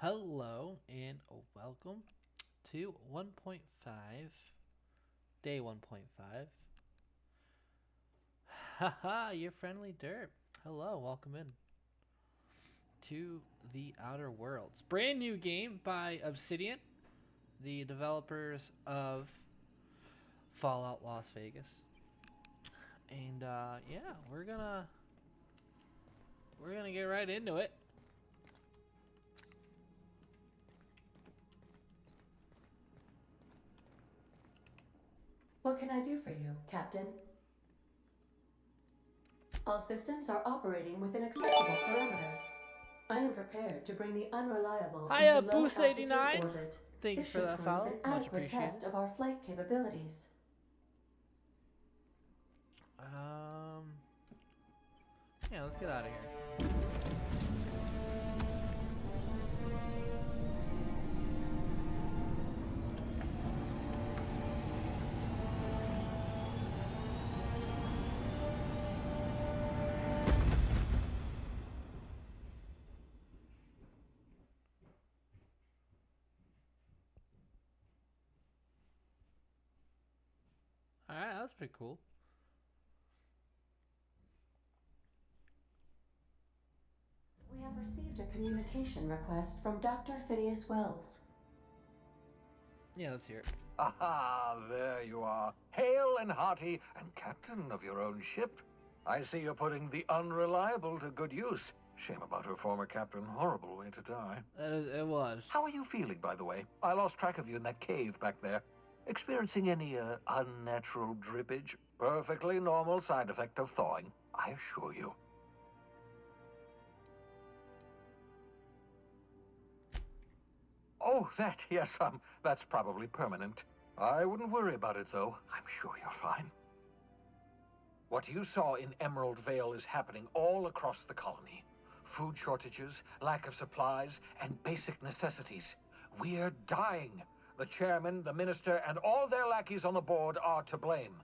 Hello and welcome to 1.5, day 1.5. Haha, your friendly derp. Hello, welcome in to the Outer Worlds. Brand new game by Obsidian, the developers of Fallout Las Vegas. And yeah, we're gonna get right into it. What can I do for you, Captain? All systems are operating within acceptable parameters. I am prepared to bring the unreliable into Hiya, low Boost altitude 89. orbit. Thank you This for should that prove follow. an Much adequate appreciated. test of our flight capabilities. Um, yeah, let's get out of here. All right, that was pretty cool. We have received a communication request from Dr. Phineas Wells. Yeah, let's hear it. Aha, there you are. Hale and hearty, and captain of your own ship. I see you're putting the unreliable to good use. Shame about her former captain. Horrible way to die. It was. How are you feeling, by the way? I lost track of you in that cave back there. Experiencing any, unnatural drippage? Perfectly normal side effect of thawing, I assure you. Oh, that, yes, that's probably permanent. I wouldn't worry about it, though. I'm sure you're fine. What you saw in Emerald Vale is happening all across the colony. Food shortages, lack of supplies, and basic necessities. We're dying. The chairman, the minister, and all their lackeys on the board are to blame.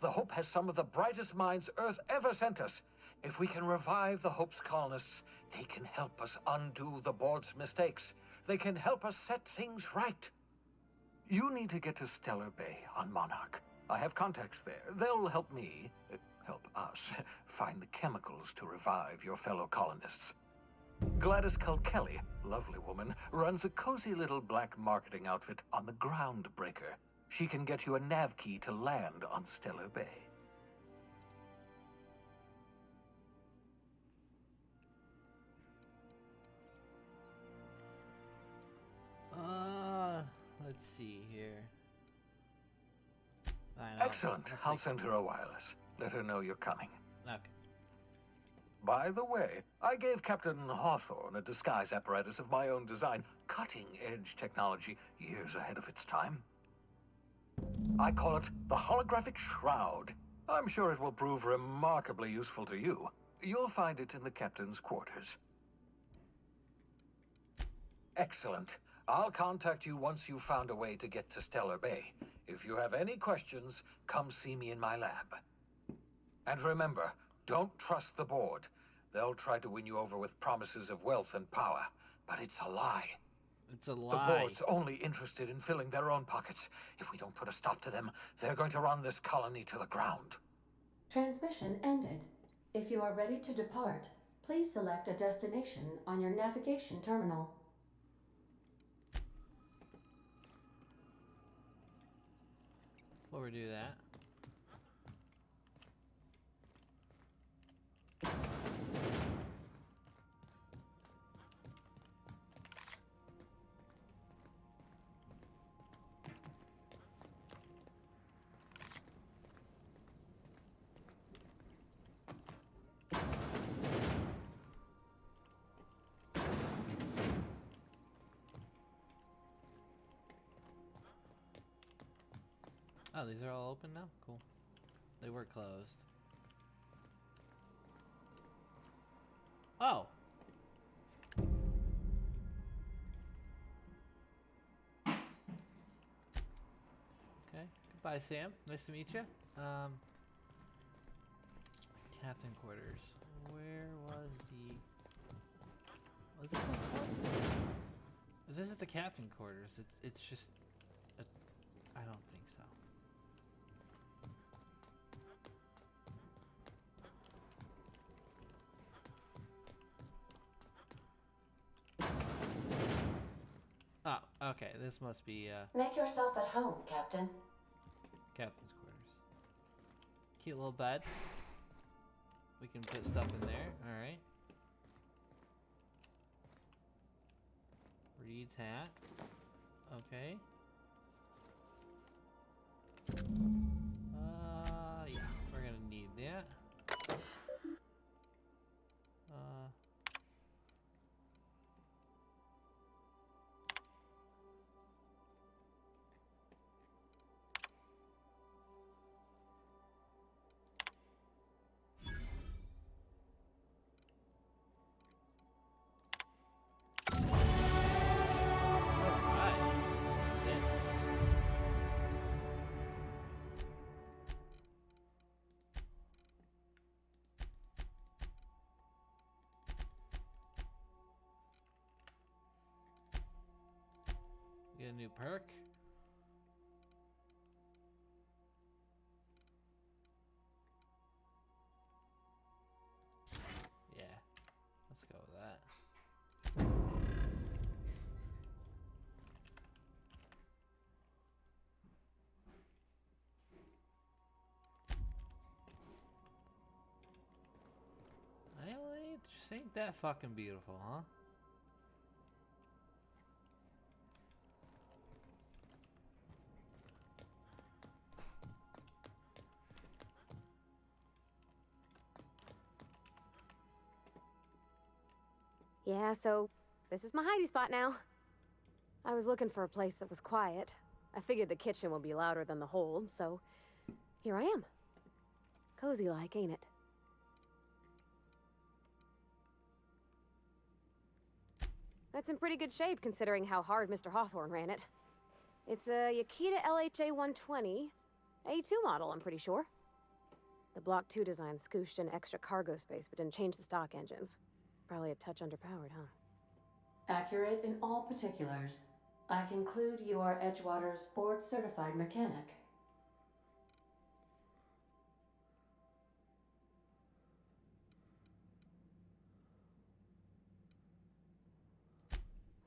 The Hope has some of the brightest minds Earth ever sent us. If we can revive the Hope's colonists, they can help us undo the board's mistakes. They can help us set things right. You need to get to Stellar Bay on Monarch. I have contacts there. They'll help me, help us, find the chemicals to revive your fellow colonists. Gladys Culkelly, lovely woman, runs a cozy little black marketing outfit on the Groundbreaker. She can get you a nav key to land on Stellar Bay. Let's see here. I know. Excellent. I'll send her a wireless. Let her know you're coming. Okay. By the way, I gave Captain Hawthorne a disguise apparatus of my own design, cutting-edge technology, years ahead of its time. I call it the Holographic Shroud. I'm sure it will prove remarkably useful to you. You'll find it in the captain's quarters. Excellent. I'll contact you once you've found a way to get to Stellar Bay. If you have any questions, come see me in my lab. And remember, don't trust the board. They'll try to win you over with promises of wealth and power, but it's a lie. It's a The lie. board's only interested in filling their own pockets. If we don't put a stop to them, they're going to run this colony to the ground. Transmission ended. If you are ready to depart, please select a destination on your navigation terminal. Before we do that. Oh, these are all open now? Cool. They were closed. Oh. Okay. Goodbye, Sam. Nice to meet you. Captain quarters. Where Was it this one? This is the captain quarters. It's just... I don't think so. Oh, okay. This must be Make yourself at home, Captain. captain's quarters. Cute little bed. We can put stuff in there. All right. Reed's hat. Okay. Yeah, we're gonna need that. Alright. 6. Get a new perk. Yeah, let's go with that. Well, it just ain't that fucking beautiful, huh? Yeah, so this is my hidey spot now. I was looking for a place that was quiet. I figured the kitchen would be louder than the hold, so here I am. Cozy like, ain't it? That's in pretty good shape considering how hard Mr. Hawthorne ran it. It's a Yakita LHA 120, A2 model, I'm pretty sure. The Block 2 design scooshed in extra cargo space but didn't change the stock engines. Probably a touch underpowered, huh? Accurate in all particulars. I conclude you are Edgewater's board-certified mechanic.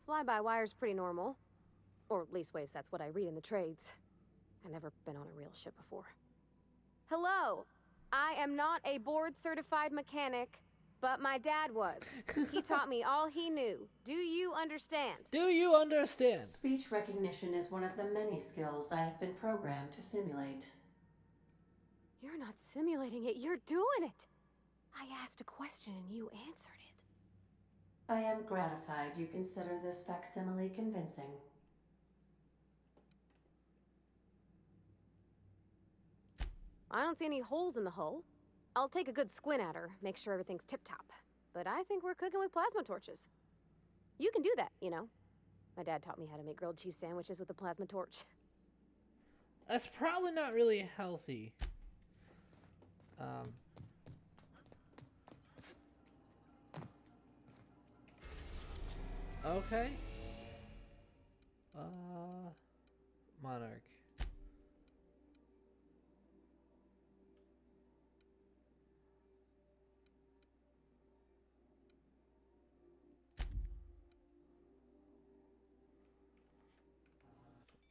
Fly-by-wire's pretty normal. Or leastways, that's what I read in the trades. I've never been on a real ship before. Hello! I am not a board-certified mechanic, but my dad was. He taught me all he knew. Do you understand? Do you understand? Speech recognition is one of the many skills I have been programmed to simulate. You're not simulating it, you're doing it! I asked a question and you answered it. I am gratified you consider this facsimile convincing. I don't see any holes in the hull. I'll take a good squint at her, make sure everything's tip-top. But I think we're cooking with plasma torches. You can do that, you know. My dad taught me how to make grilled cheese sandwiches with a plasma torch. That's probably not really healthy. Okay. Monarch.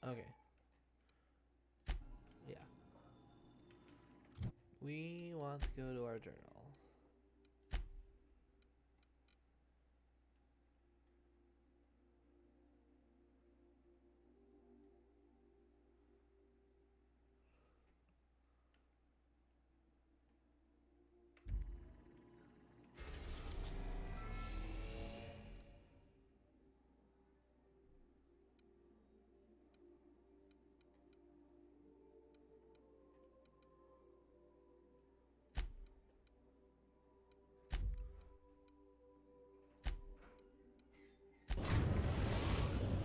Okay. Yeah. We want to go to our journal.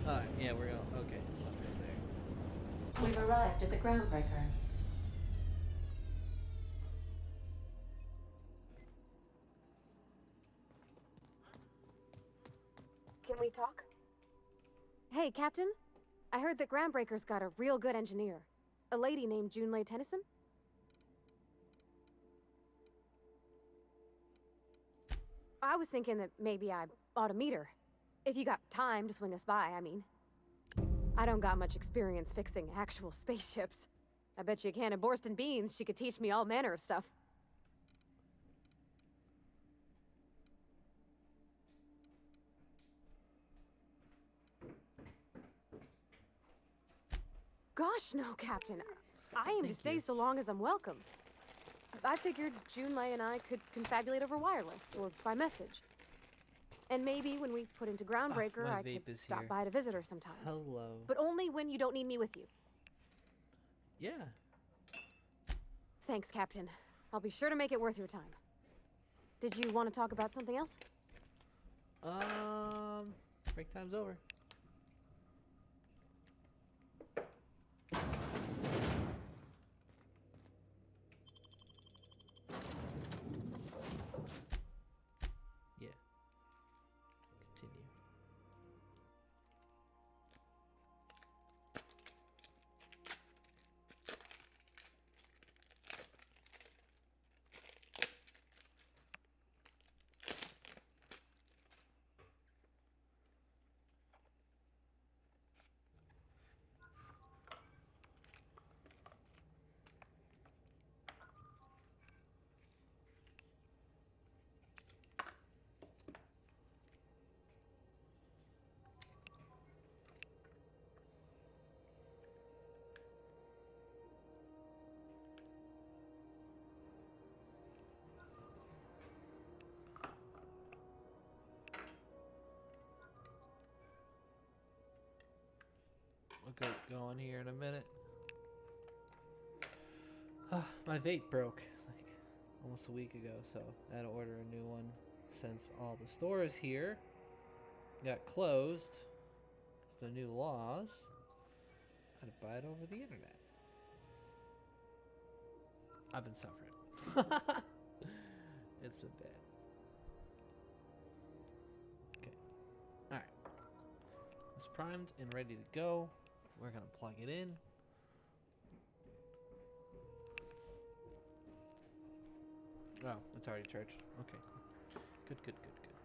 Alright, yeah, we're going. Okay, right there. We've arrived at the groundbreaker. Hey, Captain. I heard that Groundbreaker's got a real good engineer. A lady named Junlei Tennyson? I was thinking that maybe I ought to meet her. If you got time to swing us by, I mean. I don't got much experience fixing actual spaceships. I bet you a can of Borston beans she could teach me all manner of stuff. Gosh, no, Captain. I aim to stay so long as I'm welcome. I figured Junlei and I could confabulate over wireless or by message. And maybe when we put into Groundbreaker, I could stop by to visit her sometimes. Hello. But only when you don't need me with you. Yeah. Thanks, Captain. I'll be sure to make it worth your time. Did you want to talk about something else? Break time's over. Yeah. Continue. We'll get going here in a minute. My vape broke like almost a week ago, so I had to order a new one since all the stores here got closed. The new laws. I had to buy it over the internet. I've been suffering. It's been bad. Okay. Alright. It's primed and ready to go. We're gonna plug it in. Oh, it's already charged. Okay, cool. Good, good, good, good.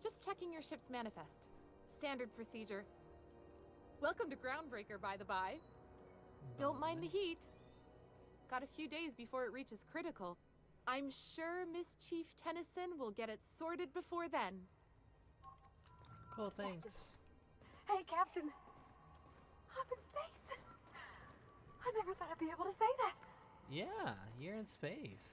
Just checking your ship's manifest. Standard procedure. Welcome to Groundbreaker, by the by. Don't mind the heat. Got a few days before it reaches critical. I'm sure Miss Chief Tennyson will get it sorted before then. Cool, thanks. Hey, Captain. I'm in space. I never thought I'd be able to say that. Yeah, you're in space.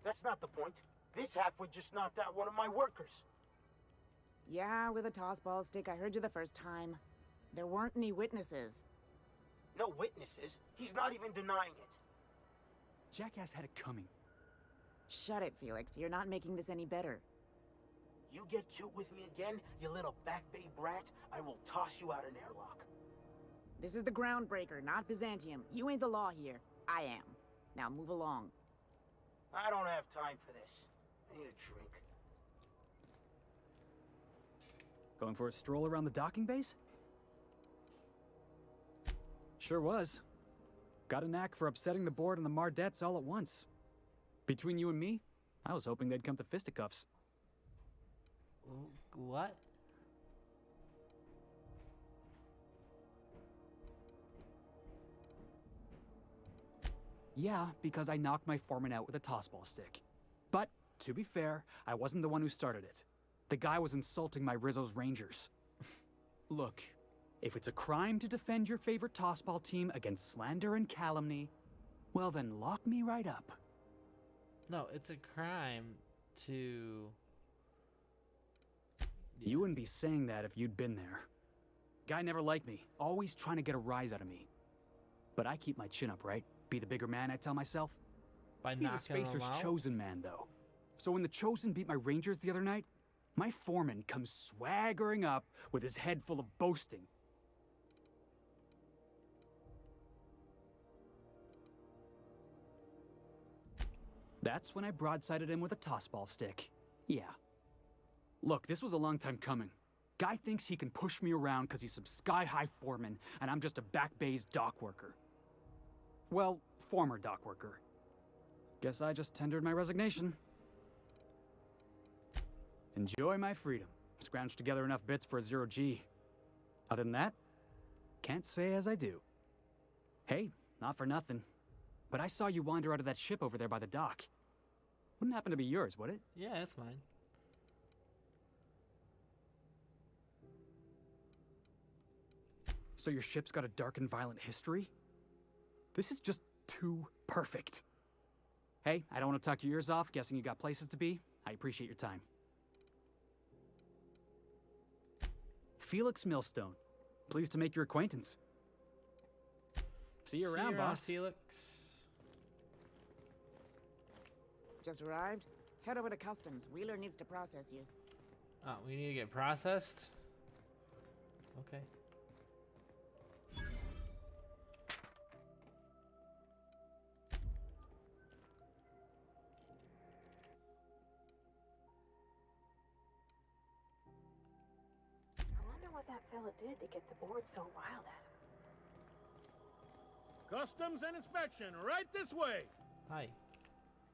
That's not the point. This halfwit just knocked out one of my workers. Yeah, with a tossball stick. I heard you the first time. There weren't any witnesses. No witnesses. He's not even denying it. Jackass had it coming. Shut it, Felix. You're not making this any better. You get cute with me again, you little back bay brat, I will toss you out an airlock. This is the Groundbreaker, not Byzantium. You ain't the law here. I am. Now move along. I don't have time for this. I need a drink. Going for a stroll around the docking base? Sure was. Got a knack for upsetting the board and the Mardettes all at once. Between you and me, I was hoping they'd come to fisticuffs. What? Yeah, because I knocked my foreman out with a tossball stick. But, to be fair, I wasn't the one who started it. The guy was insulting my Rizzo's Rangers. Look, if it's a crime to defend your favorite tossball team against slander and calumny, well then lock me right up. No, it's a crime to... Yeah. You wouldn't be saying that if you'd been there. Guy never liked me, always trying to get a rise out of me. But I keep my chin up, right? Be the bigger man, I tell myself. By He's a knocking them Spacer's out? chosen man, though. So when the Chosen beat my Rangers the other night, My foreman comes swaggering up with his head full of boasting. That's when I broadsided him with a tossball stick. Yeah. Look, this was a long time coming. Guy thinks he can push me around because he's some sky-high foreman, and I'm just a back bay's dock worker. Well, former dock worker. Guess I just tendered my resignation. Enjoy my freedom. Scrounged together enough bits for a 0G. Other than that, can't say as I do. Hey, not for nothing, but I saw you wander out of that ship over there by the dock. Wouldn't happen to be yours, would it? Yeah, it's mine. So your ship's got a dark and violent history? This is just too perfect. Hey, I don't want to talk your ears off, guessing you got places to be. I appreciate your time. Felix Millstone. Pleased to make your acquaintance. See you around, boss. Felix. Just arrived? Head over to customs. Wheeler needs to process you. Oh, we need to get processed? Okay. I wonder what that fella did to get the board so wild at him. Customs and inspection, right this way. Hi.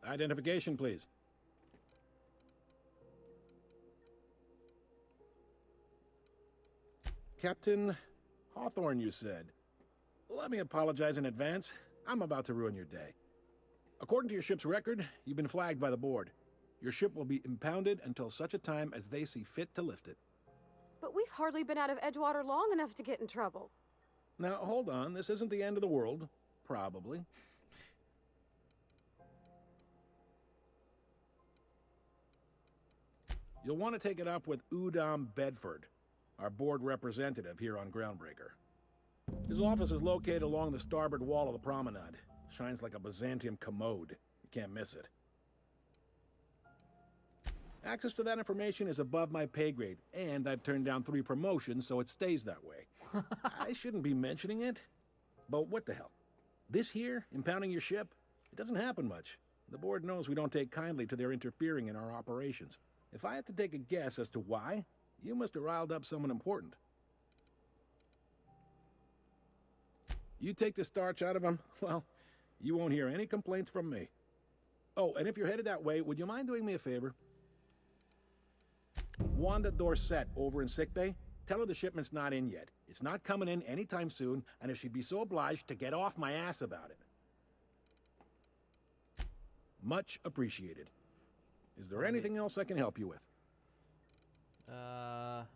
Identification, please. Captain Hawthorne, you said. Let me apologize in advance. I'm about to ruin your day. According to your ship's record, you've been flagged by the board. Your ship will be impounded until such a time as they see fit to lift it. But we've hardly been out of Edgewater long enough to get in trouble. Now, hold on. This isn't the end of the world. Probably. You'll want to take it up with Udom Bedford, our board representative here on Groundbreaker. His office is located along the starboard wall of the promenade. Shines like a Byzantium commode. You can't miss it. Access to that information is above my pay grade, and I've turned down 3 promotions, so it stays that way. I shouldn't be mentioning it, but what the hell? This here, impounding your ship, it doesn't happen much. The board knows we don't take kindly to their interfering in our operations. If I had to take a guess as to why, you must have riled up someone important. You take the starch out of them, well, you won't hear any complaints from me. Oh, and if you're headed that way, would you mind doing me a favor? Wanda Dorset over in sickbay, tell her the shipment's not in yet. It's not coming in anytime soon, and if she'd be so obliged to get off my ass about it. Much appreciated. Is there anything else I can help you with? The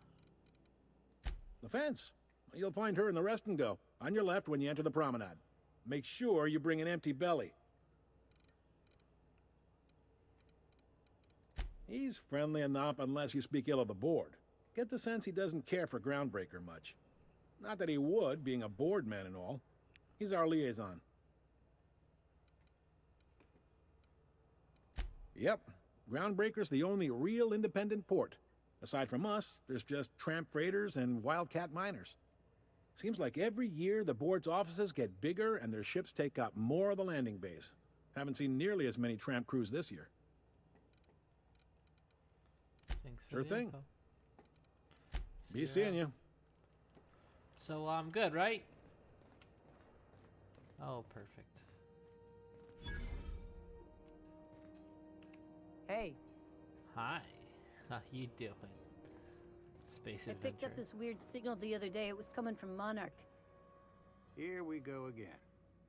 fence. You'll find her in the rest and go, on your left when you enter the promenade. Make sure you bring an empty belly. He's friendly enough unless you speak ill of the board. Get the sense he doesn't care for Groundbreaker much. Not that he would, being a board man and all. He's our liaison. Yep, Groundbreaker's the only real independent port. Aside from us, there's just tramp freighters and wildcat miners. Seems like every year the board's offices get bigger and their ships take up more of the landing bays. Haven't seen nearly as many tramp crews this year. Thanks for Sure the thing. info. Be seeing you. So I'm good, right? Oh, perfect. Hey, Hi. How you doing? Space I picked up adventure. this weird signal the other day. It was coming from Monarch. Here we go again.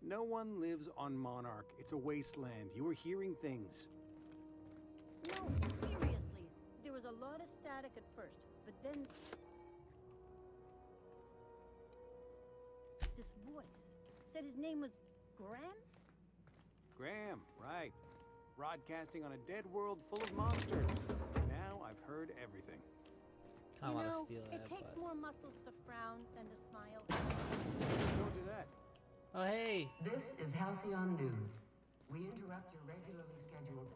No one lives on Monarch. It's a wasteland. You were hearing things. No, seriously. There was a lot of static at first, but then... This voice said his name was Graham? Graham, right. Broadcasting on a dead world full of monsters. Now I've heard everything. I You want to know, steal it that. takes but- more muscles to frown than to smile. Don't do that. Oh, hey. This is Halcyon News. We interrupt your regularly scheduled...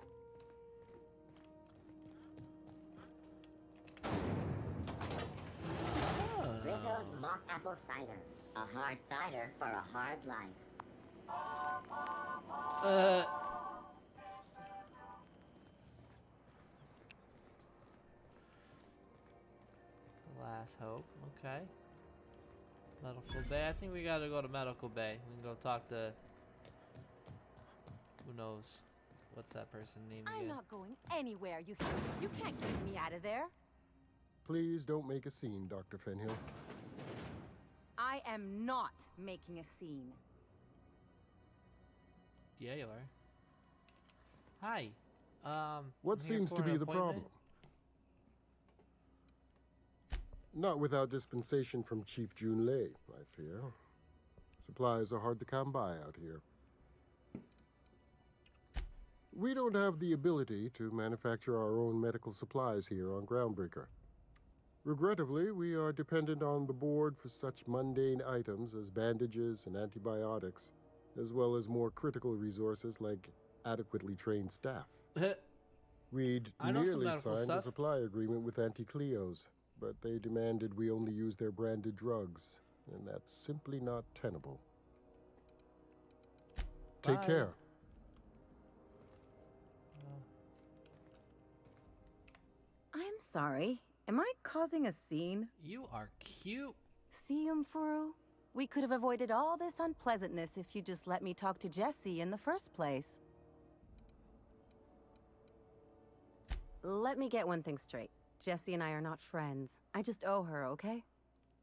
Rizzo's mock apple cider. A hard cider for a hard life. Last hope. Okay. Medical Bay. I think we gotta go to Medical Bay. We can go talk to... Who knows? What's that person's name again? I'm not going anywhere, you hear? You can't get me out of there. Please don't make a scene, Dr. Fenhill. I am not making a scene. Yeah, you are. Hi. What I'm here seems for to an be the appointment. problem? Not without dispensation from Chief Junlei, I fear. Supplies are hard to come by out here. We don't have the ability to manufacture our own medical supplies here on Groundbreaker. Regrettably, we are dependent on the board for such mundane items as bandages and antibiotics, as well as more critical resources like adequately trained staff. We'd I know some nearly medical signed a stuff. supply agreement with Anti-Cleos, but they demanded we only use their branded drugs, and that's simply not tenable. Take Bye. care. I'm sorry. Am I causing a scene? You are cute. See, Umfuru? We could have avoided all this unpleasantness if you just let me talk to Jessie in the first place. Let me get one thing straight. Jessie and I are not friends. I just owe her, okay?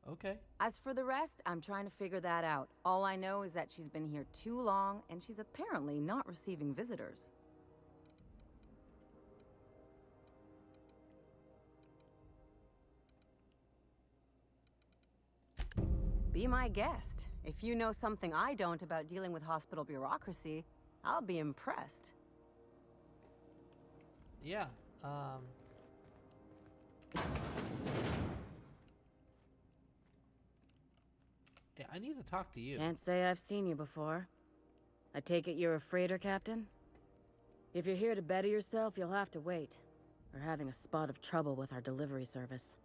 Okay. As for the rest, I'm trying to figure that out. All I know is that she's been here too long, and she's apparently not receiving visitors. Be my guest. If you know something I don't about dealing with hospital bureaucracy, I'll be impressed. Yeah. Yeah, I need to talk to you. Can't say I've seen you before. I take it you're a freighter captain? If you're here to better yourself, you'll have to wait. We're having a spot of trouble with our delivery service.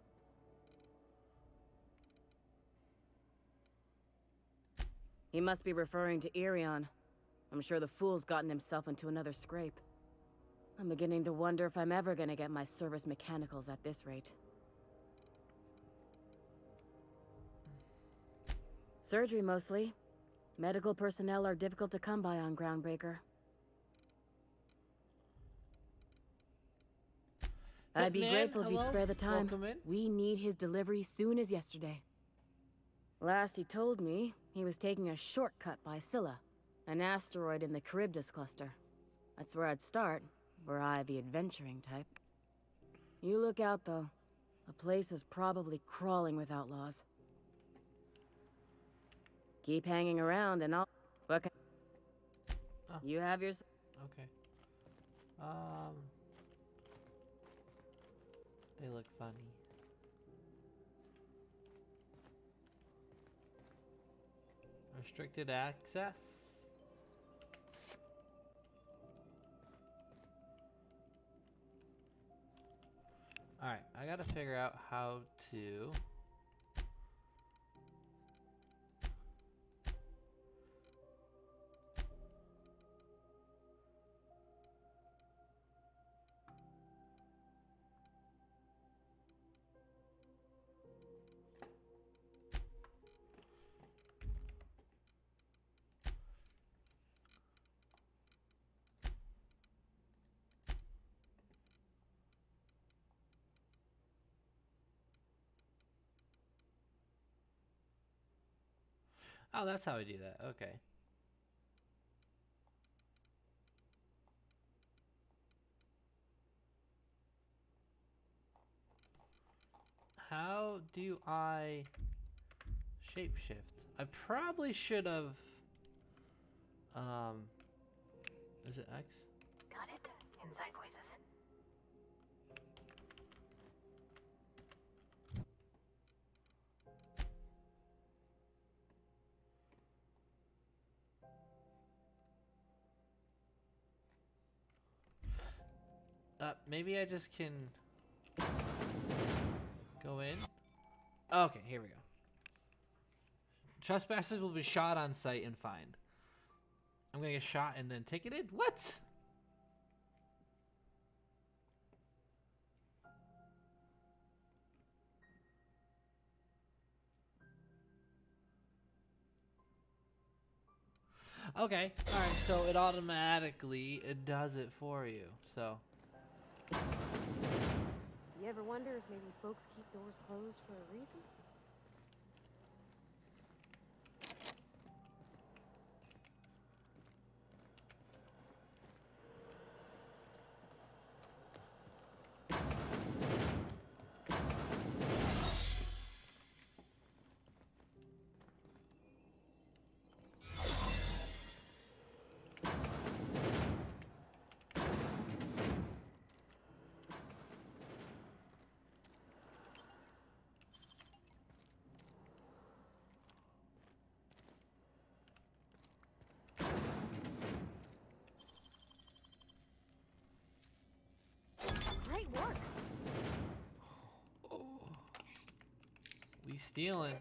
He must be referring to Irion. I'm sure the fool's gotten himself into another scrape. I'm beginning to wonder if I'm ever gonna get my service mechanicals at this rate. Surgery, mostly. Medical personnel are difficult to come by on Groundbreaker. I'd be Hitman, grateful if you'd hello? spare the time. Welcome in. We need his delivery soon as yesterday. Last he told me, he was taking a shortcut by Scylla, an asteroid in the Charybdis cluster. That's where I'd start, were I the adventuring type. You look out, though. The place is probably crawling with outlaws. Keep hanging around and I'll... What can... Oh. You have your... Okay. They look funny. Restricted access. Alright, I gotta figure out how to... Oh, that's how I do that. Okay. How do I shapeshift? I probably should have. Is it X? Got it? Inside voices. Maybe I just can go in. Okay, here we go. Trespassers will be shot on sight and fined. I'm gonna get shot and then ticketed? What? Okay, alright, so it automatically does it for you, so. You ever wonder if maybe folks keep doors closed for a reason? Great work. We stealing.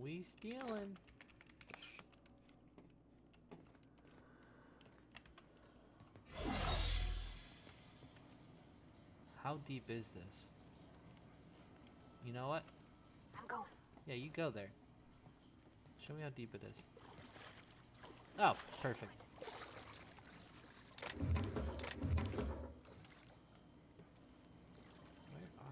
We stealing. How deep is this? You know what? I'm going. Yeah, you go there. Show me how deep it is. Oh, perfect. Where are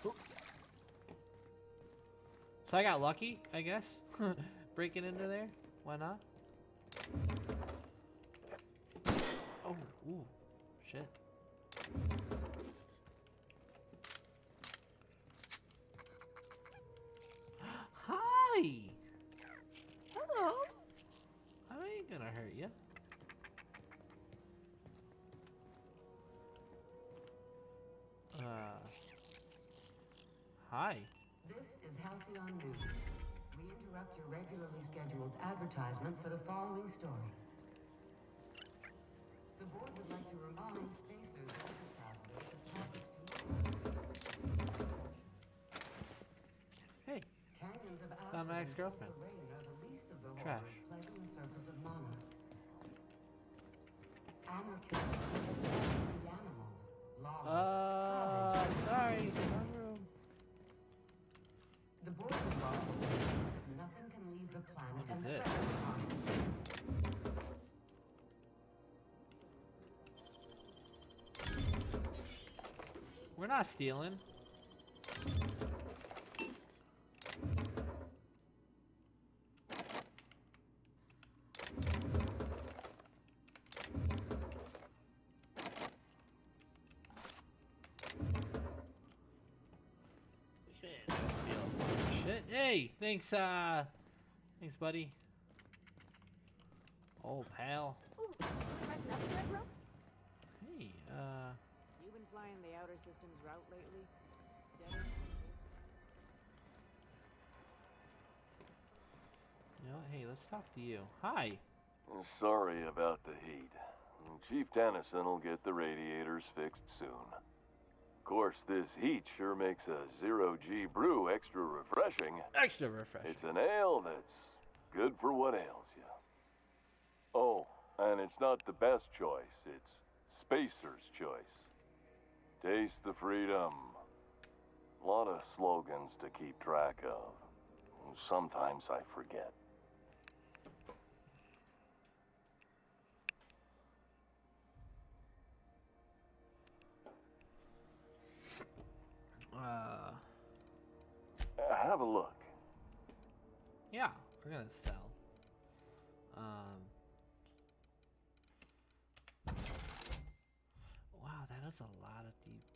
we? Oop. So I got lucky, I guess. Breaking into there. Why not? Oh, ooh, shit. Hi! Hello! I ain't gonna hurt you. Hi. This is Halcyon News. We interrupt your regularly scheduled advertisement for the following story. The board would like to remind spacers and other travelers that passage to Hey. canyons of Found my acid and ex-girlfriend. sulfur rain are the least of the Trash. horrors plaguing the surface of Mana. Anarchists live as the animals, lawless, savage, Sorry, wrong room. The board's involved that nothing can leave the planet What is and this? threaten Mana. We're not stealing. Shit. Hey, thanks, thanks, buddy. Oh, pal. Hey, You been flying the outer systems route lately? you know what? Hey, let's talk to you. Hi. Sorry about the heat. Chief Tennyson will get the radiators fixed soon. Of course, this heat sure makes a zero-G brew extra refreshing. Extra refreshing. It's an ale that's good for what ails you. Oh, and it's not the best choice. It's Spacer's choice. Taste the freedom. A lot of slogans to keep track of. Sometimes I forget. Have a look. Yeah, we're gonna sell. Wow, that is a lot of deeps.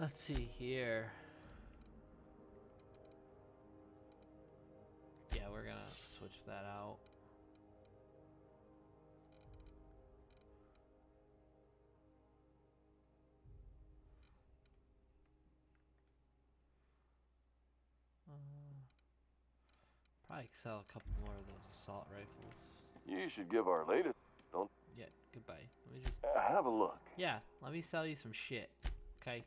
Let's see here. Yeah, we're gonna switch that out. Probably sell a couple more of those assault rifles. You should give our latest. Don't. Yeah, goodbye. Let me just. Have a look. Yeah, let me sell you some shit. Okay.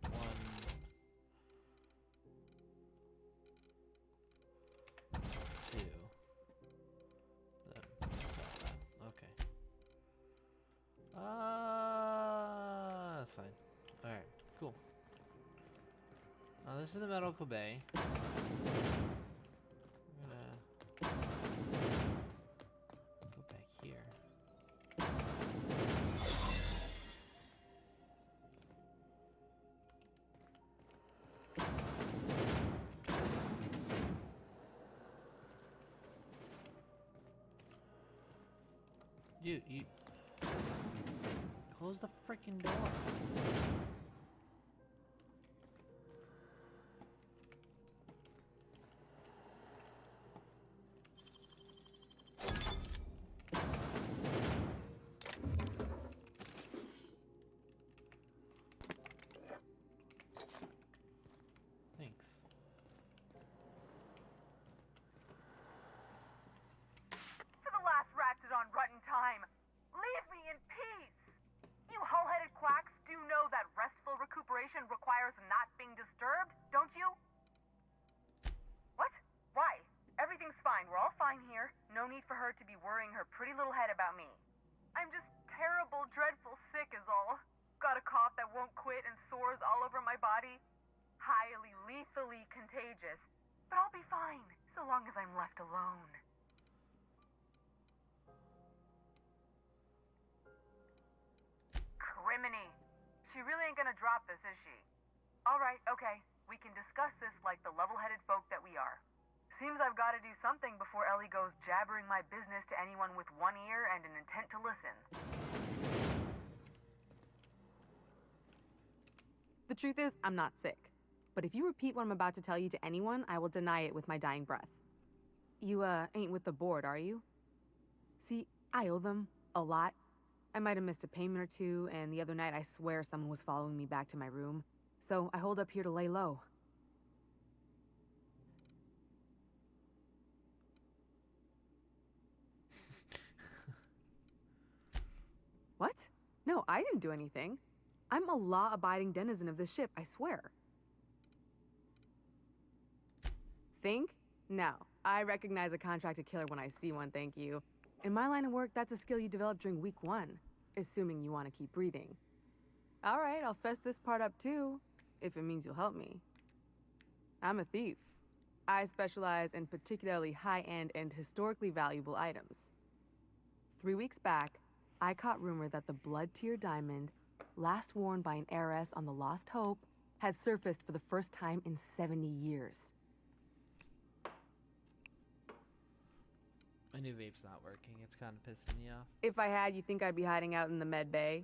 One. Two. Then sell that. Okay. That's fine. Alright, cool. Now this is the medical bay. I'm gonna go back here. You close the freaking door. Thanks. For the last Ratchet on Rutton time, leave me in peace! You hull-headed quacks do know that restful recuperation requires not being disturbed, don't you? What? Why? Everything's fine. We're all fine here. No need for her to be worrying her pretty little head about me. I'm just terrible, dreadful sick is all. Got a cough that won't quit and sores all over my body. Highly, lethally contagious. But I'll be fine, so long as I'm left alone. Criminy. She really ain't gonna drop this, is she? Alright, okay. We can discuss this like the level-headed folk that we are. Seems I've gotta do something before Ellie goes jabbering my business to anyone with one ear and an intent to listen. The truth is, I'm not sick. But if you repeat what I'm about to tell you to anyone, I will deny it with my dying breath. You, ain't with the board, are you? See, I owe them a lot. I might have missed a payment or two, and the other night I swear someone was following me back to my room. So I hold up here to lay low. What? No, I didn't do anything. I'm a law-abiding denizen of this ship, I swear. Think? No. I recognize a contracted killer when I see one, thank you. In my line of work, that's a skill you develop during week 1, assuming you want to keep breathing. All right, I'll fess this part up too, if it means you'll help me. I'm a thief. I specialize in particularly high-end and historically valuable items. 3 weeks back, I caught rumor that the blood-tier diamond, last worn by an heiress on the Lost Hope, had surfaced for the first time in 70 years. My new vape's not working. It's kind of pissing me off. If I had, you think I'd be hiding out in the med bay?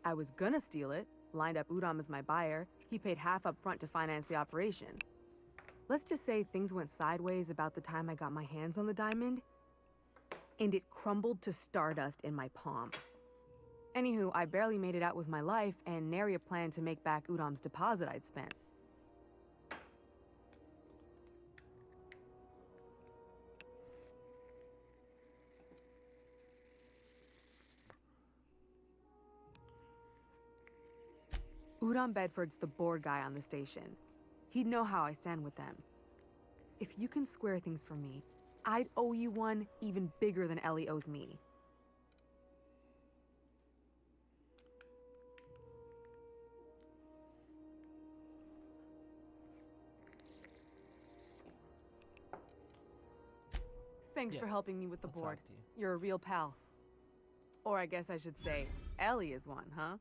I was gonna steal it, lined up Udam as my buyer. He paid half up front to finance the operation. Let's just say things went sideways about the time I got my hands on the diamond, and it crumbled to stardust in my palm. Anywho, I barely made it out with my life, and nary a plan to make back Udam's deposit I'd spent. Udam Bedford's the board guy on the station. He'd know how I stand with them. If you can square things for me, I'd owe you one even bigger than Ellie owes me. Thanks for helping me with the board. You're a real pal. Or I guess I should say, Ellie is one, huh?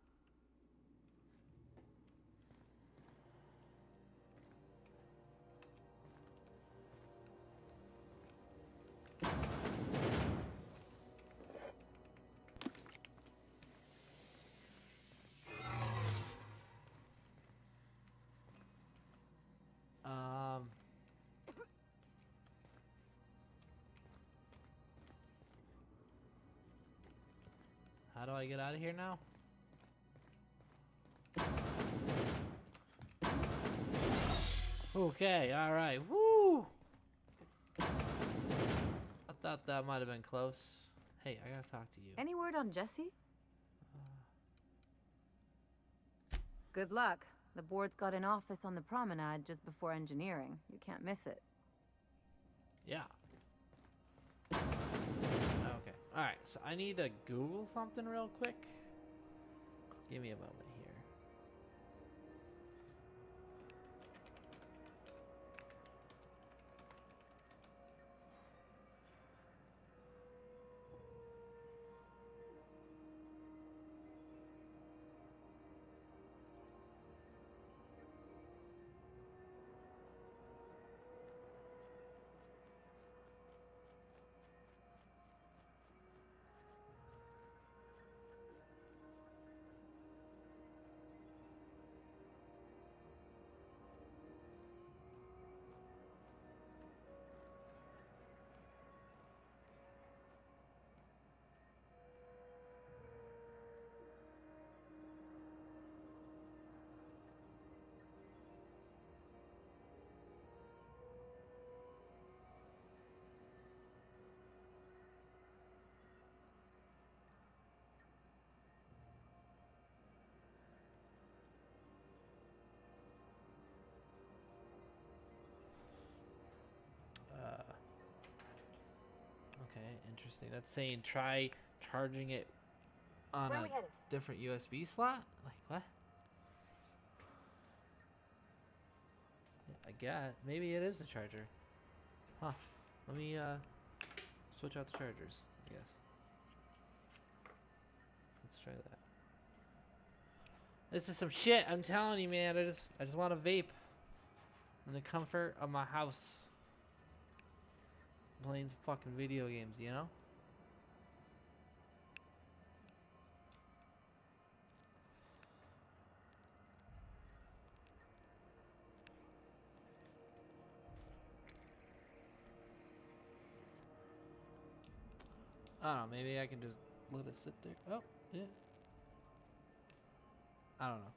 How do I get out of here now? Okay, alright. Woo! I thought that might have been close. Hey, I gotta talk to you. Any word on Jesse? Good luck. The board's got an office on the promenade just before engineering. You can't miss it. Yeah. Okay. Alright, so I need to Google something real quick. Give me a moment here. Okay, interesting. That's saying try charging it on a different USB slot? Like, what? Yeah, I guess. Maybe it is the charger. Huh. Let me, switch out the chargers, I guess. Let's try that. This is some shit, I'm telling you, man. I just want to vape in the comfort of my house. Playing fucking video games, you know? I don't know, maybe I can just let it sit there. Oh, yeah. I don't know.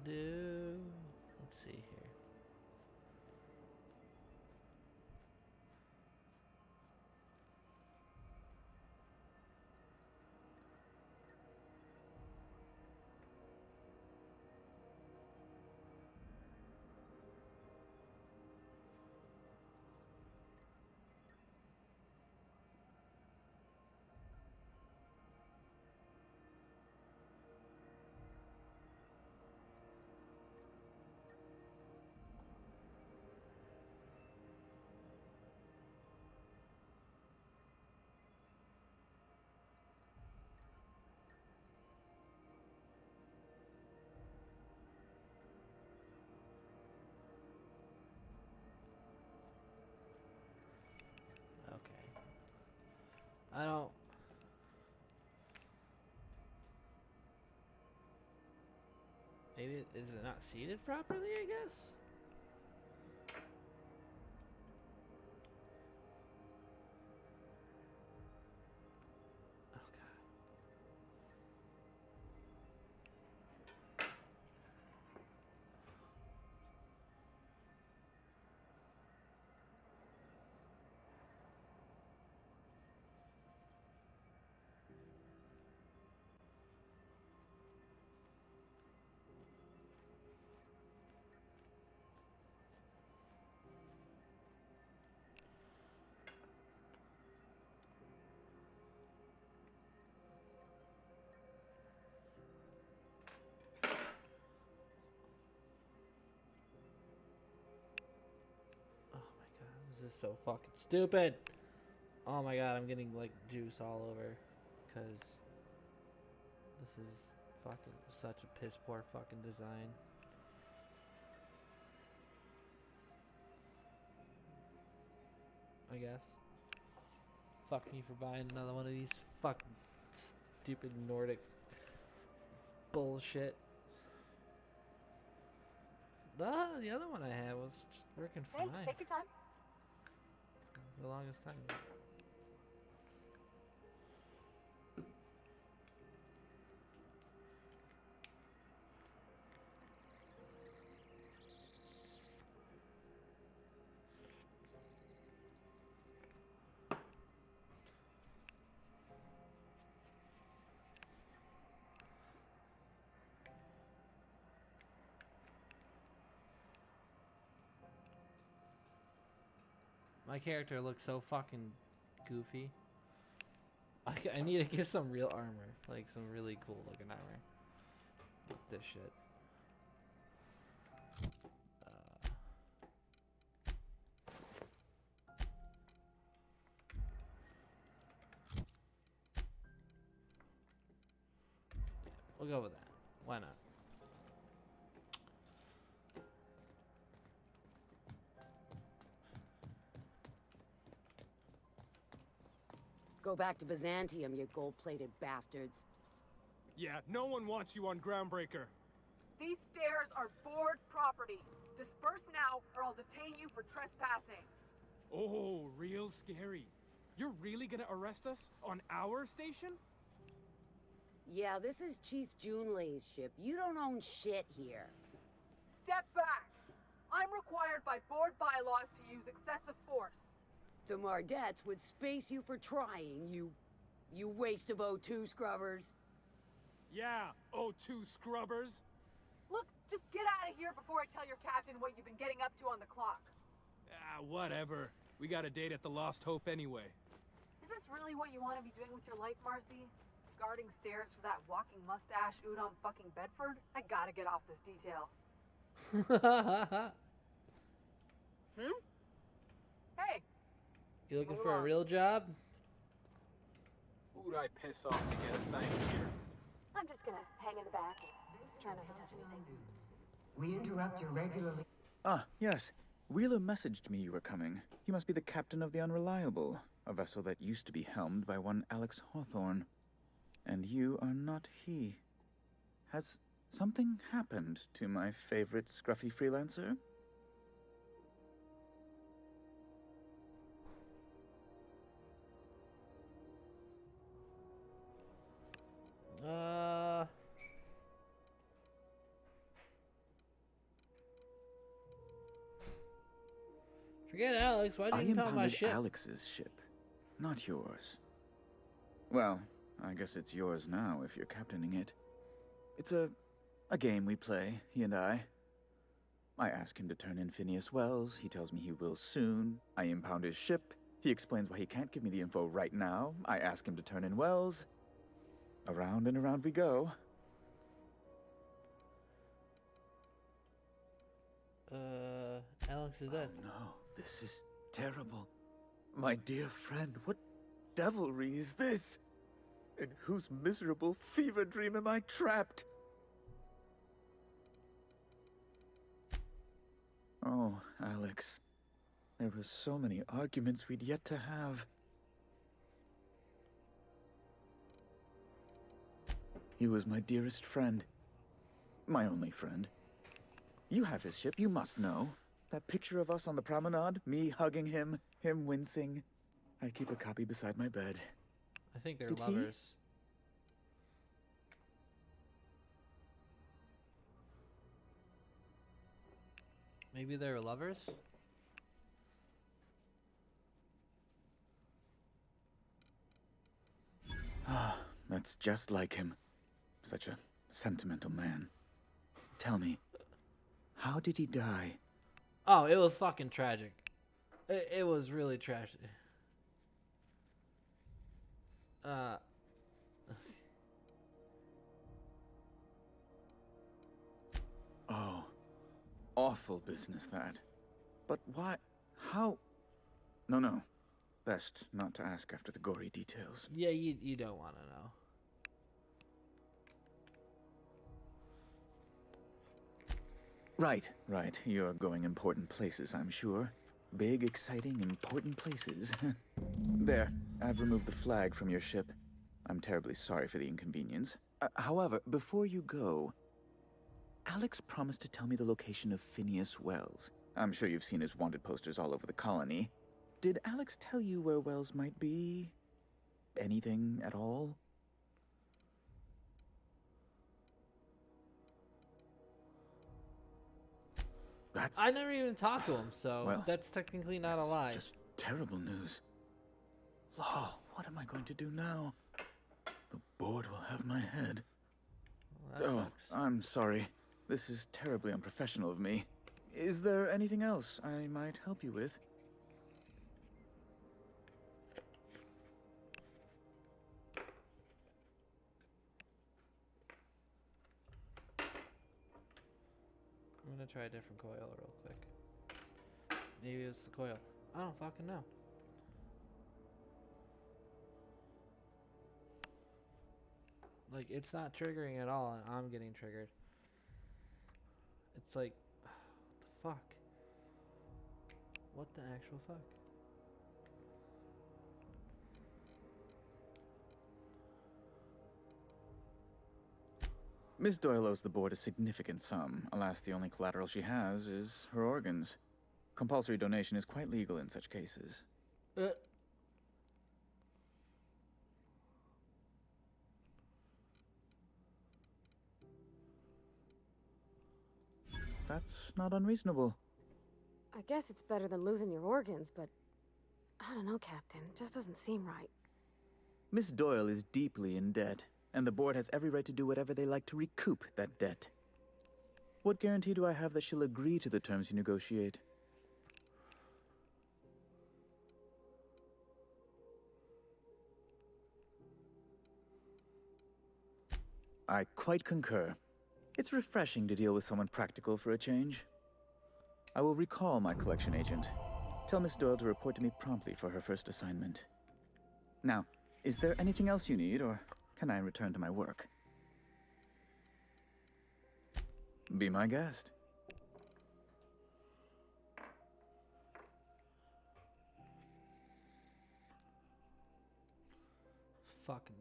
Let's see here. Okay. I don't. Maybe is it not seated properly, I guess? This is so fucking stupid. Oh my god, I'm getting like juice all over because this is fucking such a piss poor fucking design. I guess. Fuck me for buying another one of these fucking stupid Nordic bullshit. The other one I had was just working fine. Hey, take your time. For the longest time. My character looks so fucking goofy. I need to get some real armor. Like some really cool looking armor. With this shit. We'll go with that. Why not? Go back to Byzantium, you gold-plated bastards. Yeah, no one wants you on Groundbreaker. These stairs are board property. Disperse now, or I'll detain you for trespassing. Oh, real scary. You're really gonna arrest us on our station? Yeah, this is Chief Junlei's ship. You don't own shit here. Step back. I'm required by board bylaws to use excessive force. The Mardettes would space you for trying, you waste of O2 scrubbers. Yeah, O2 scrubbers. Look, just get out of here before I tell your captain what you've been getting up to on the clock. Ah, whatever. We got a date at the Lost Hope anyway. Is this really what you want to be doing with your life, Marcy? Guarding stairs for that walking mustache Udon fucking Bedford? I gotta get off this detail. Hey! You looking for a real job? Who would I piss off to get a sign here? I'm just gonna hang in the back and try not to touch anything. We interrupt your regularly. Ah, yes. Wheeler messaged me you were coming. You must be the captain of the Unreliable, a vessel that used to be helmed by one Alex Hawthorne. And you are not he. Has something happened to my favorite scruffy freelancer? Forget Alex. Why'd you I impound my impounded ship? Alex's ship, not yours. Well, I guess it's yours now if you're captaining it. It's a game we play, he and I. I ask him to turn in Phineas Wells. He tells me he will soon. I impound his ship. He explains why he can't give me the info right now. I ask him to turn in Wells. Around and around we go. Alex is dead. Oh no, this is terrible. My dear friend, what devilry is this? In whose miserable fever dream am I trapped? Oh, Alex. There were so many arguments we'd yet to have. He was my dearest friend. My only friend. You have his ship, you must know. That picture of us on the promenade, me hugging him, him wincing. I keep a copy beside my bed. I think they're Did he? lovers. Maybe they're lovers? Ah, that's just like him. Such a sentimental man. Tell me, how did he die? Oh, it was fucking tragic. It was really tragic. Oh, awful business that. But why? How? No. Best not to ask after the gory details. Yeah, you don't want to know. Right. You're going important places, I'm sure. Big, exciting, important places. There, I've removed the flag from your ship. I'm terribly sorry for the inconvenience. However, before you go, Alex promised to tell me the location of Phineas Wells. I'm sure you've seen his wanted posters all over the colony. Did Alex tell you where Wells might be? Anything at all? I never even talked to him, so Well, that's technically not a lie. Just terrible news. Law, what am I going to do now? The board will have my head. Well, Oh, I'm sorry. This is terribly unprofessional of me. Is there anything else I might help you with? I'm gonna try a different coil real quick. Maybe it's the coil. I don't fucking know. Like, it's not triggering at all, and I'm getting triggered. It's like, what the fuck? What the actual fuck? Miss Doyle owes the board a significant sum. Alas, the only collateral she has is her organs. Compulsory donation is quite legal in such cases. That's not unreasonable. I guess it's better than losing your organs, but I don't know, Captain. It just doesn't seem right. Miss Doyle is deeply in debt, and the board has every right to do whatever they like to recoup that debt. What guarantee do I have that she'll agree to the terms you negotiate? I quite concur. It's refreshing to deal with someone practical for a change. I will recall my collection agent. Tell Miss Doyle to report to me promptly for her first assignment. Now, is there anything else you need, or can I return to my work? Be my guest. Fucking.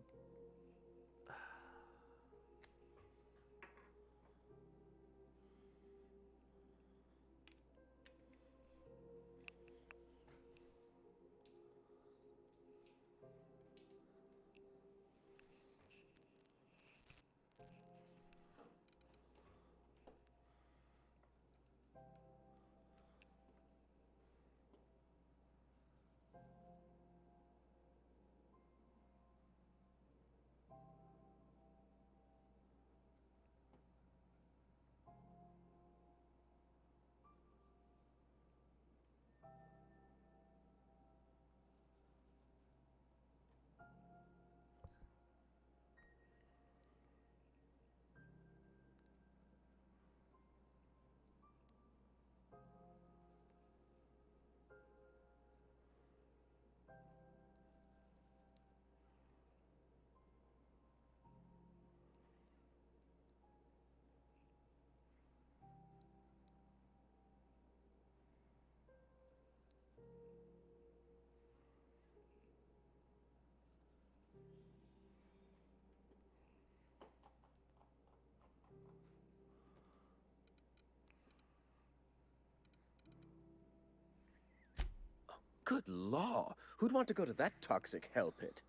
Good law! Who'd want to go to that toxic hell pit?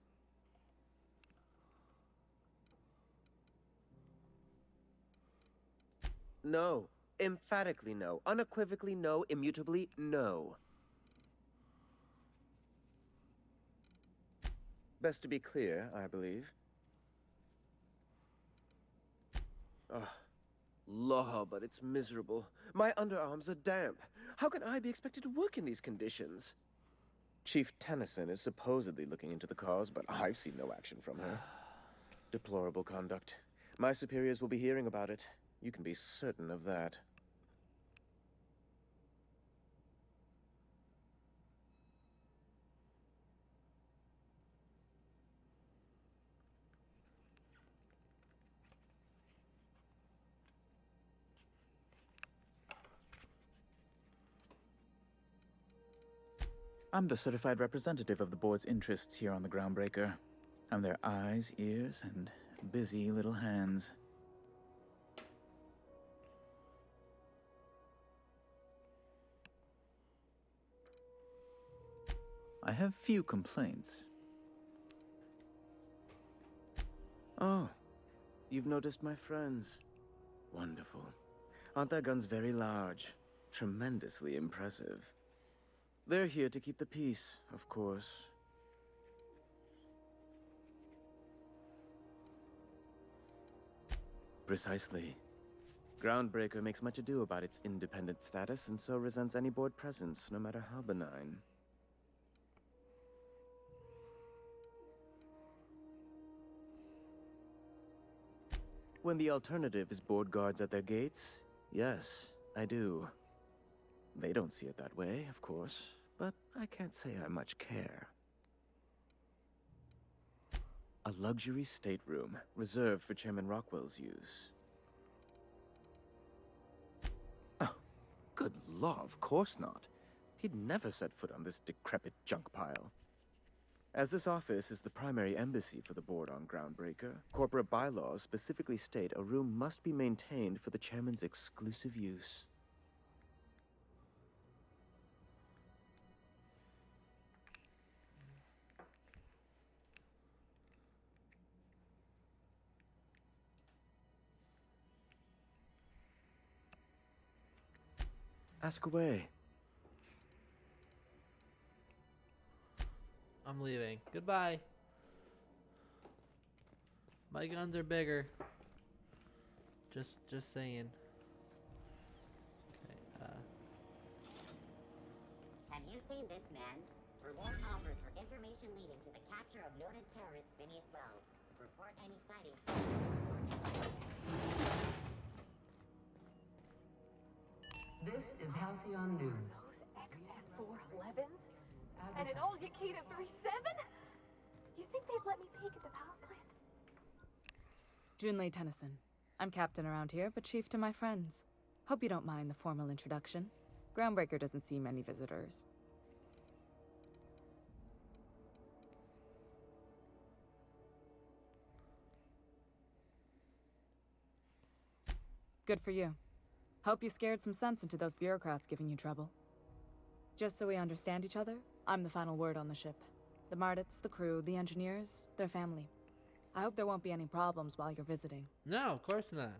No. Emphatically no. Unequivocally no. Immutably no. Best to be clear, I believe. Ugh. Law, but it's miserable. My underarms are damp. How can I be expected to work in these conditions? Chief Tennyson is supposedly looking into the cause, but I've seen no action from her. Deplorable conduct. My superiors will be hearing about it. You can be certain of that. I'm the certified representative of the board's interests here on the Groundbreaker. I'm their eyes, ears, and busy little hands. I have few complaints. Oh, you've noticed my friends. Wonderful. Aren't their guns very large? Tremendously impressive. They're here to keep the peace, of course. Precisely. Groundbreaker makes much ado about its independent status and so resents any board presence, no matter how benign. When the alternative is board guards at their gates, yes, I do. They don't see it that way, of course, but I can't say I much care. A luxury stateroom, reserved for Chairman Rockwell's use. Oh, good law, of course not. He'd never set foot on this decrepit junk pile. As this office is the primary embassy for the board on Groundbreaker, corporate bylaws specifically state a room must be maintained for the chairman's exclusive use. Ask away. I'm leaving. Goodbye. My guns are bigger. Just saying. Okay, Have you seen this man? Reward offered for information leading to the capture of noted terrorist Phineas Wells. Report any sightings. This is Halcyon News. Those XF411s? And an old Yakita 37? You think they'd let me peek at the power plant? Junlei Tennyson. I'm captain around here, but chief to my friends. Hope you don't mind the formal introduction. Groundbreaker doesn't see many visitors. Good for you. Hope you scared some sense into those bureaucrats giving you trouble. Just so we understand each other, I'm the final word on the ship. The Mardits, the crew, the engineers, their family. I hope there won't be any problems while you're visiting. no, of course not.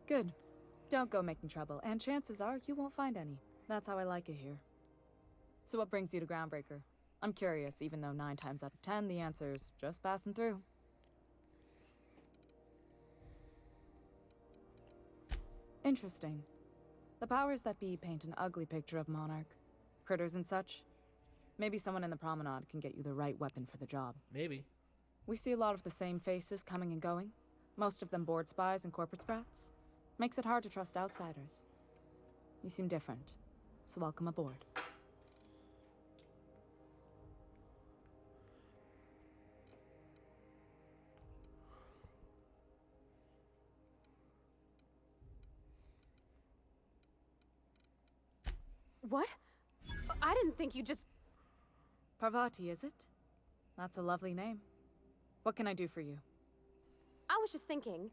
Good. Don't go making trouble, and chances are you won't find any. That's how I like it here. So what brings you to Groundbreaker? I'm curious, even though 9 times out of 10 the answer's just passing through. Interesting. The powers that be paint an ugly picture of Monarch. Critters and such. Maybe someone in the promenade can get you the right weapon for the job. Maybe. We see a lot of the same faces coming and going. Most of them board spies and corporate sprats. Makes it hard to trust outsiders. You seem different, so welcome aboard. What? I didn't think you just... Parvati, is it? That's a lovely name. What can I do for you? I was just thinking,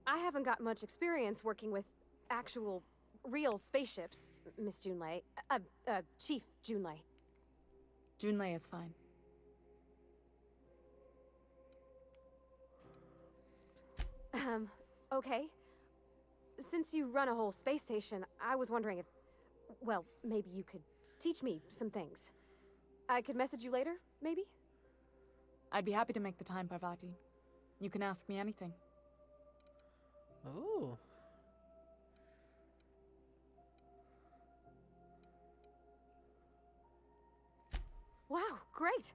I haven't got much experience working with actual, real spaceships, Miss Junlei. Chief Junlei. Junlei is fine. Okay. Since you run a whole space station, I was wondering if... Well, maybe you could teach me some things. I could message you later, maybe? I'd be happy to make the time, Parvati. You can ask me anything. Oh. Wow, great.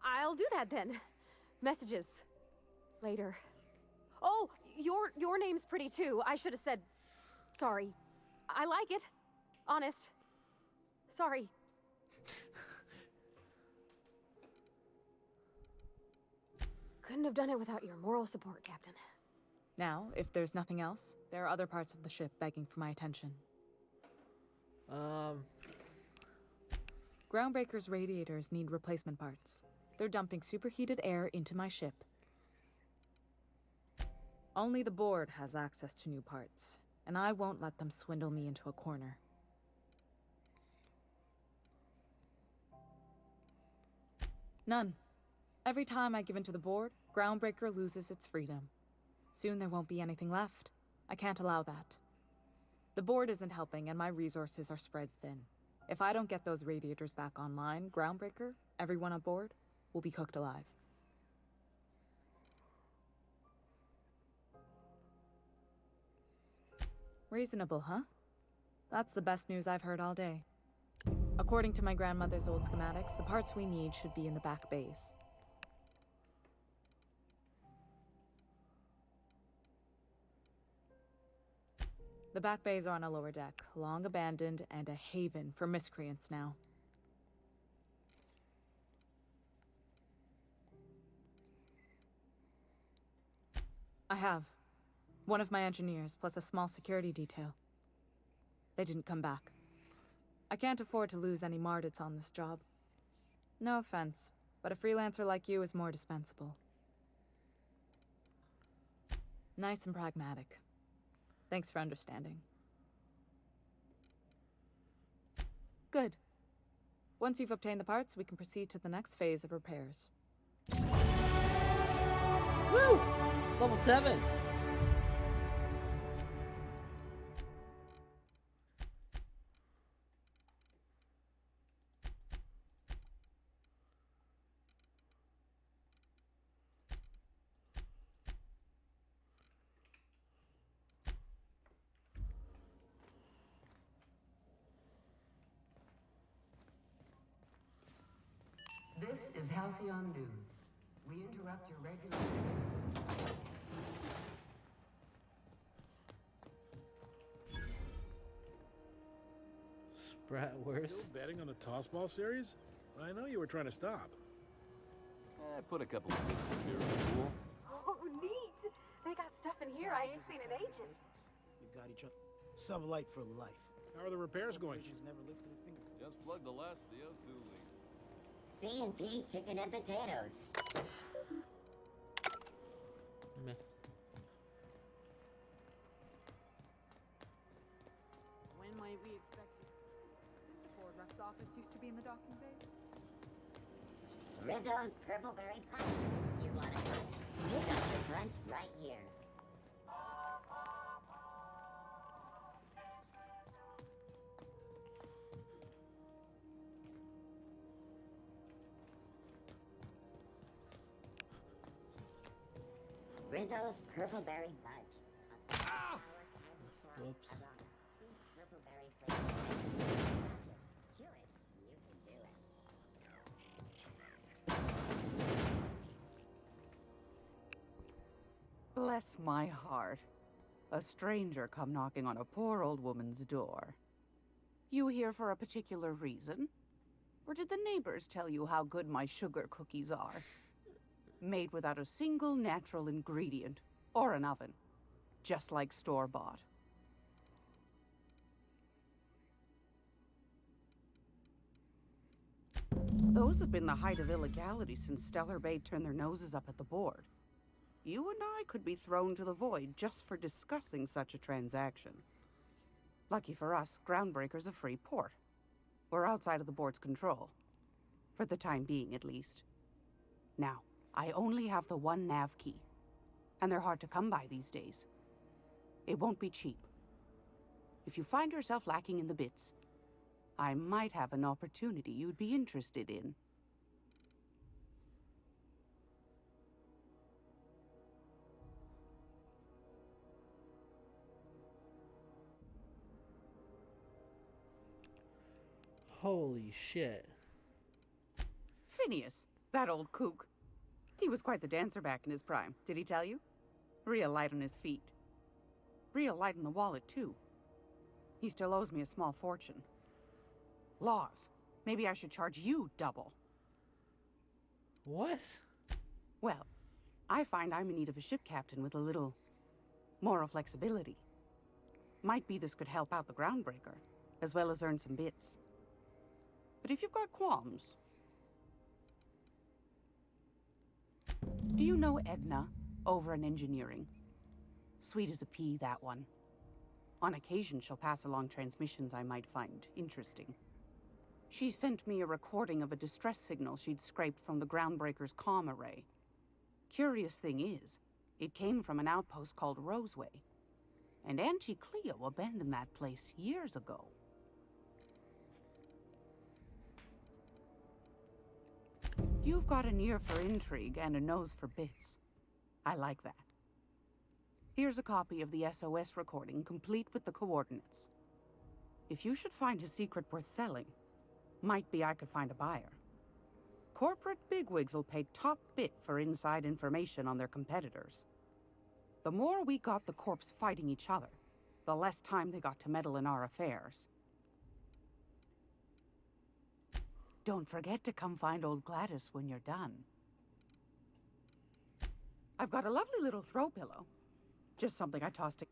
I'll do that then. Messages. Later. Oh, your name's pretty too. I should have said... Sorry. I like it. Honest. Sorry. Couldn't have done it without your moral support, Captain. Now, if there's nothing else, there are other parts of the ship begging for my attention. Groundbreaker's radiators need replacement parts. They're dumping superheated air into my ship. Only the board has access to new parts, and I won't let them swindle me into a corner. None. Every time I give in to the board, Groundbreaker loses its freedom. Soon there won't be anything left. I can't allow that. The board isn't helping, and my resources are spread thin. If I don't get those radiators back online, Groundbreaker, everyone aboard, will be cooked alive. Reasonable, huh? That's the best news I've heard all day. According to my grandmother's old schematics, the parts we need should be in the back bays. The back bays are on a lower deck, long abandoned and a haven for miscreants now. I have. One of my engineers, plus a small security detail. They didn't come back. I can't afford to lose any Mardits on this job. No offense, but a freelancer like you is more dispensable. Nice and pragmatic. Thanks for understanding. Good. Once you've obtained the parts, we can proceed to the next phase of repairs. Woo! Level 7! This is Halcyon News. We interrupt your regular... Bratwurst. Still betting on the tossball series? I know you were trying to stop. I put a couple of bits in here in the pool. Oh, neat! They got stuff in here I ain't seen in ages. We've got each other. Sublight for life. How are the repairs going? She's never lifted a finger. Just plugged the last of the O2 leaks. C&P chicken and potatoes. Meh. When might we expect you? Didn't the board rep's office used to be in the docking bay? Rizzo's Purpleberry Punch. You want a punch? You got your punch right here. Rizzo's Purpleberry Punch. Whoops. Purpleberry flavor. Chew it. You can do it. Bless my heart. A stranger come knocking on a poor old woman's door. You here for a particular reason? Or did the neighbors tell you how good my sugar cookies are? Made without a single natural ingredient, or an oven. Just like store-bought. Those have been the height of illegality since Stellar Bay turned their noses up at the board. You and I could be thrown to the void just for discussing such a transaction. Lucky for us, Groundbreaker's a free port. We're outside of the board's control. For the time being, at least. Now, I only have the one nav key. And they're hard to come by these days. It won't be cheap. If you find yourself lacking in the bits, I might have an opportunity you'd be interested in. Holy shit. Phineas, that old kook. He was quite the dancer back in his prime, did he tell you? Real light on his feet. Real light on the wallet, too. He still owes me a small fortune. Laws. Maybe I should charge you double. What? Well, I find I'm in need of a ship captain with a little Moral flexibility. Might be this could help out the groundbreaker, as well as earn some bits. But if you've got qualms... Do you know Edna, over in engineering? Sweet as a pea, that one. On occasion, she'll pass along transmissions I might find interesting. She sent me a recording of a distress signal she'd scraped from the groundbreaker's comm array. Curious thing is, it came from an outpost called Roseway. And Auntie Cleo abandoned that place years ago. You've got an ear for intrigue and a nose for bits. I like that. Here's a copy of the SOS recording, complete with the coordinates. If you should find a secret worth selling, might be I could find a buyer. Corporate bigwigs will pay top bit for inside information on their competitors. The more we got the corps fighting each other, the less time they got to meddle in our affairs. Don't forget to come find old Gladys when you're done. I've got a lovely little throw pillow. Just something I tossed to...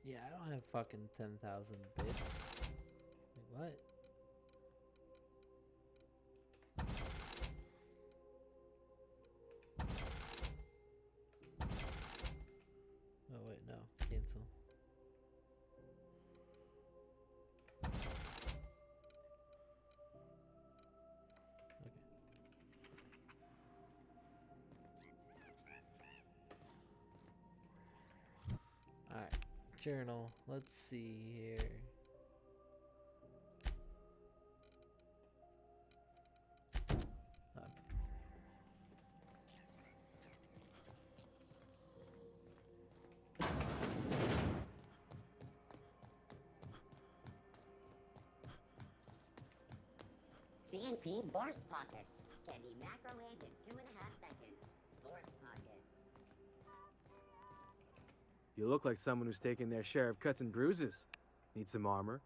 Yeah, I don't have fucking 10,000 bits. Like, what? Oh, wait, no. Cancel. Alright, journal. Let's see here. CNP Bourse Pockets can be macrowaved in 2.5 seconds. Bourse Pockets. You look like someone who's taken their share of cuts and bruises. Need some armor?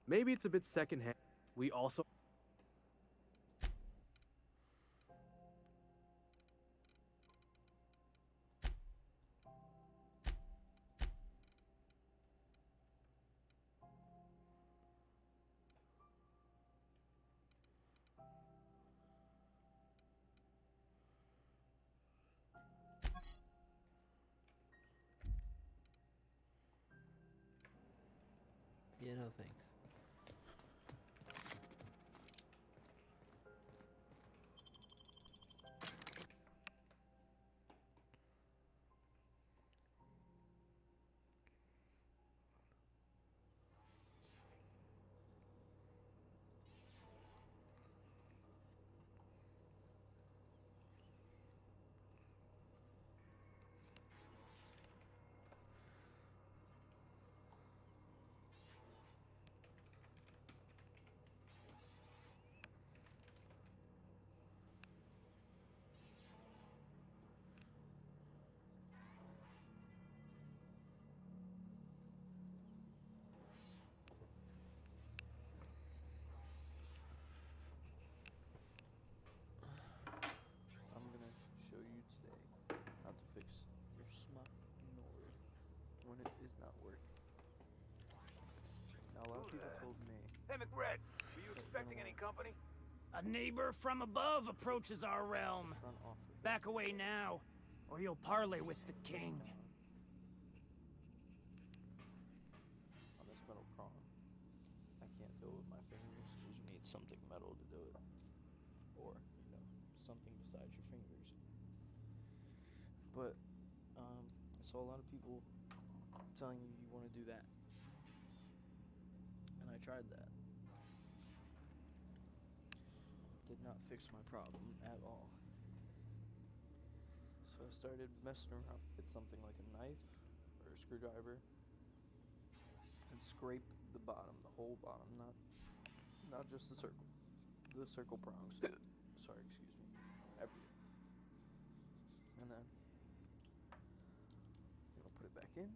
Maybe it's a bit secondhand. We also... Yeah, no thanks. I'm gonna show you today how to fix your smart Nord when it is not working. Now, a lot of people told me... Hey, McRed, were you expecting any company? A neighbor from above approaches our realm. Back away now, or you'll parley with the king. On this metal prong, I can't do it with my fingers because you need something metal to do it. Or, you know, something besides your fingers. But, I saw a lot of people telling you want to do that. And I tried that. Did not fix my problem at all. So I started messing around with something like a knife or a screwdriver and scrape the bottom, the whole bottom, not just the circle prongs. Sorry, excuse me. Everything. And then put it back in,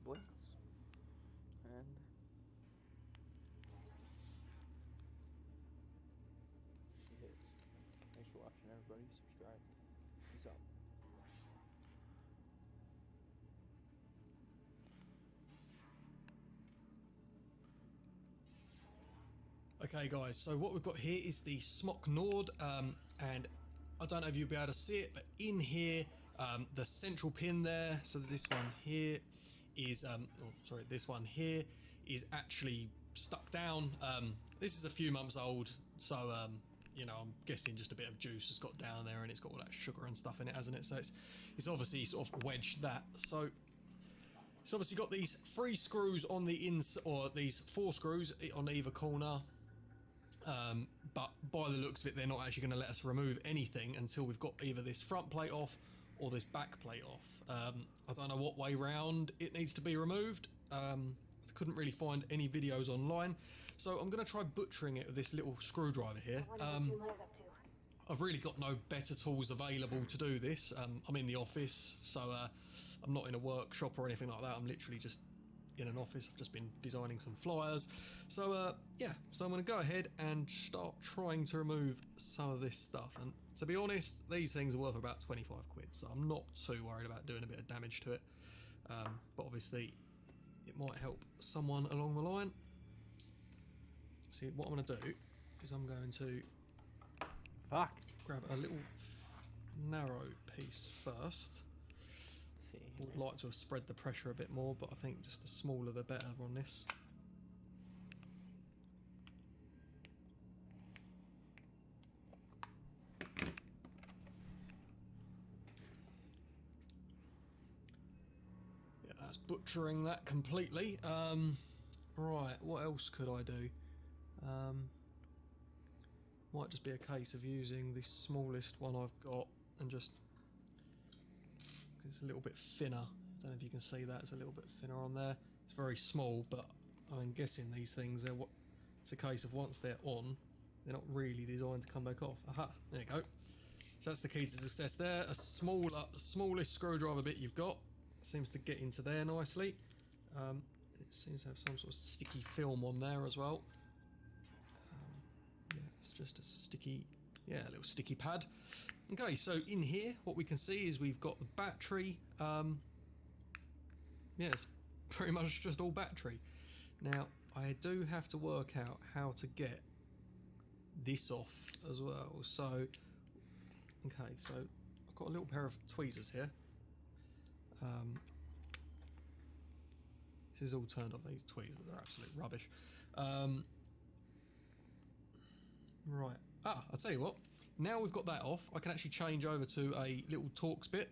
blinks, and for watching, everybody. Subscribe. Peace out. Okay guys, so what we've got here is the Smock Nord, and I don't know if you'll be able to see it, but in here, the central pin there, so this one here is, this one here is actually stuck down. This is a few months old, so you know, I'm guessing just a bit of juice has got down there, and it's got all that sugar and stuff in it, hasn't it? So it's obviously sort of wedged that. So it's obviously got these 3 screws on the or these 4 screws on either corner. But by the looks of it, they're not actually going to let us remove anything until we've got either this front plate off or this back plate off. I don't know what way round it needs to be removed. I couldn't really find any videos online, so I'm going to try butchering it with this little screwdriver here. I've really got no better tools available to do this. I'm in the office, so I'm not in a workshop or anything like that. I'm literally just in an office. I've just been designing some flyers. So yeah, so I'm going to go ahead and start trying to remove some of this stuff. And to be honest, these things are worth about 25 quid, so I'm not too worried about doing a bit of damage to it. But obviously, it might help someone along the line. See, what I'm going to do is I'm going to grab a little narrow piece first. Would like to have spread the pressure a bit more, but I think just the smaller the better on this. Yeah, that's butchering that completely. Right, what else could I do? Might just be a case of using the smallest one I've got and just, it's a little bit thinner. I don't know if you can see that, it's a little bit thinner on there. It's very small, but I'm guessing these things, it's a case of once they're on, they're not really designed to come back off. Aha, there you go. So that's the key to success there. Smallest screwdriver bit you've got seems to get into there nicely. It seems to have some sort of sticky film on there as well. Yeah, it's just a sticky, yeah, a little sticky pad. Okay, so in here, what we can see is we've got the battery. Yeah, it's pretty much just all battery. Now, I do have to work out how to get this off as well. So, okay, so I've got a little pair of tweezers here. This is all turned off. These tweezers are absolute rubbish. Right. I'll tell you what. Now we've got that off, I can actually change over to a little Torx bit,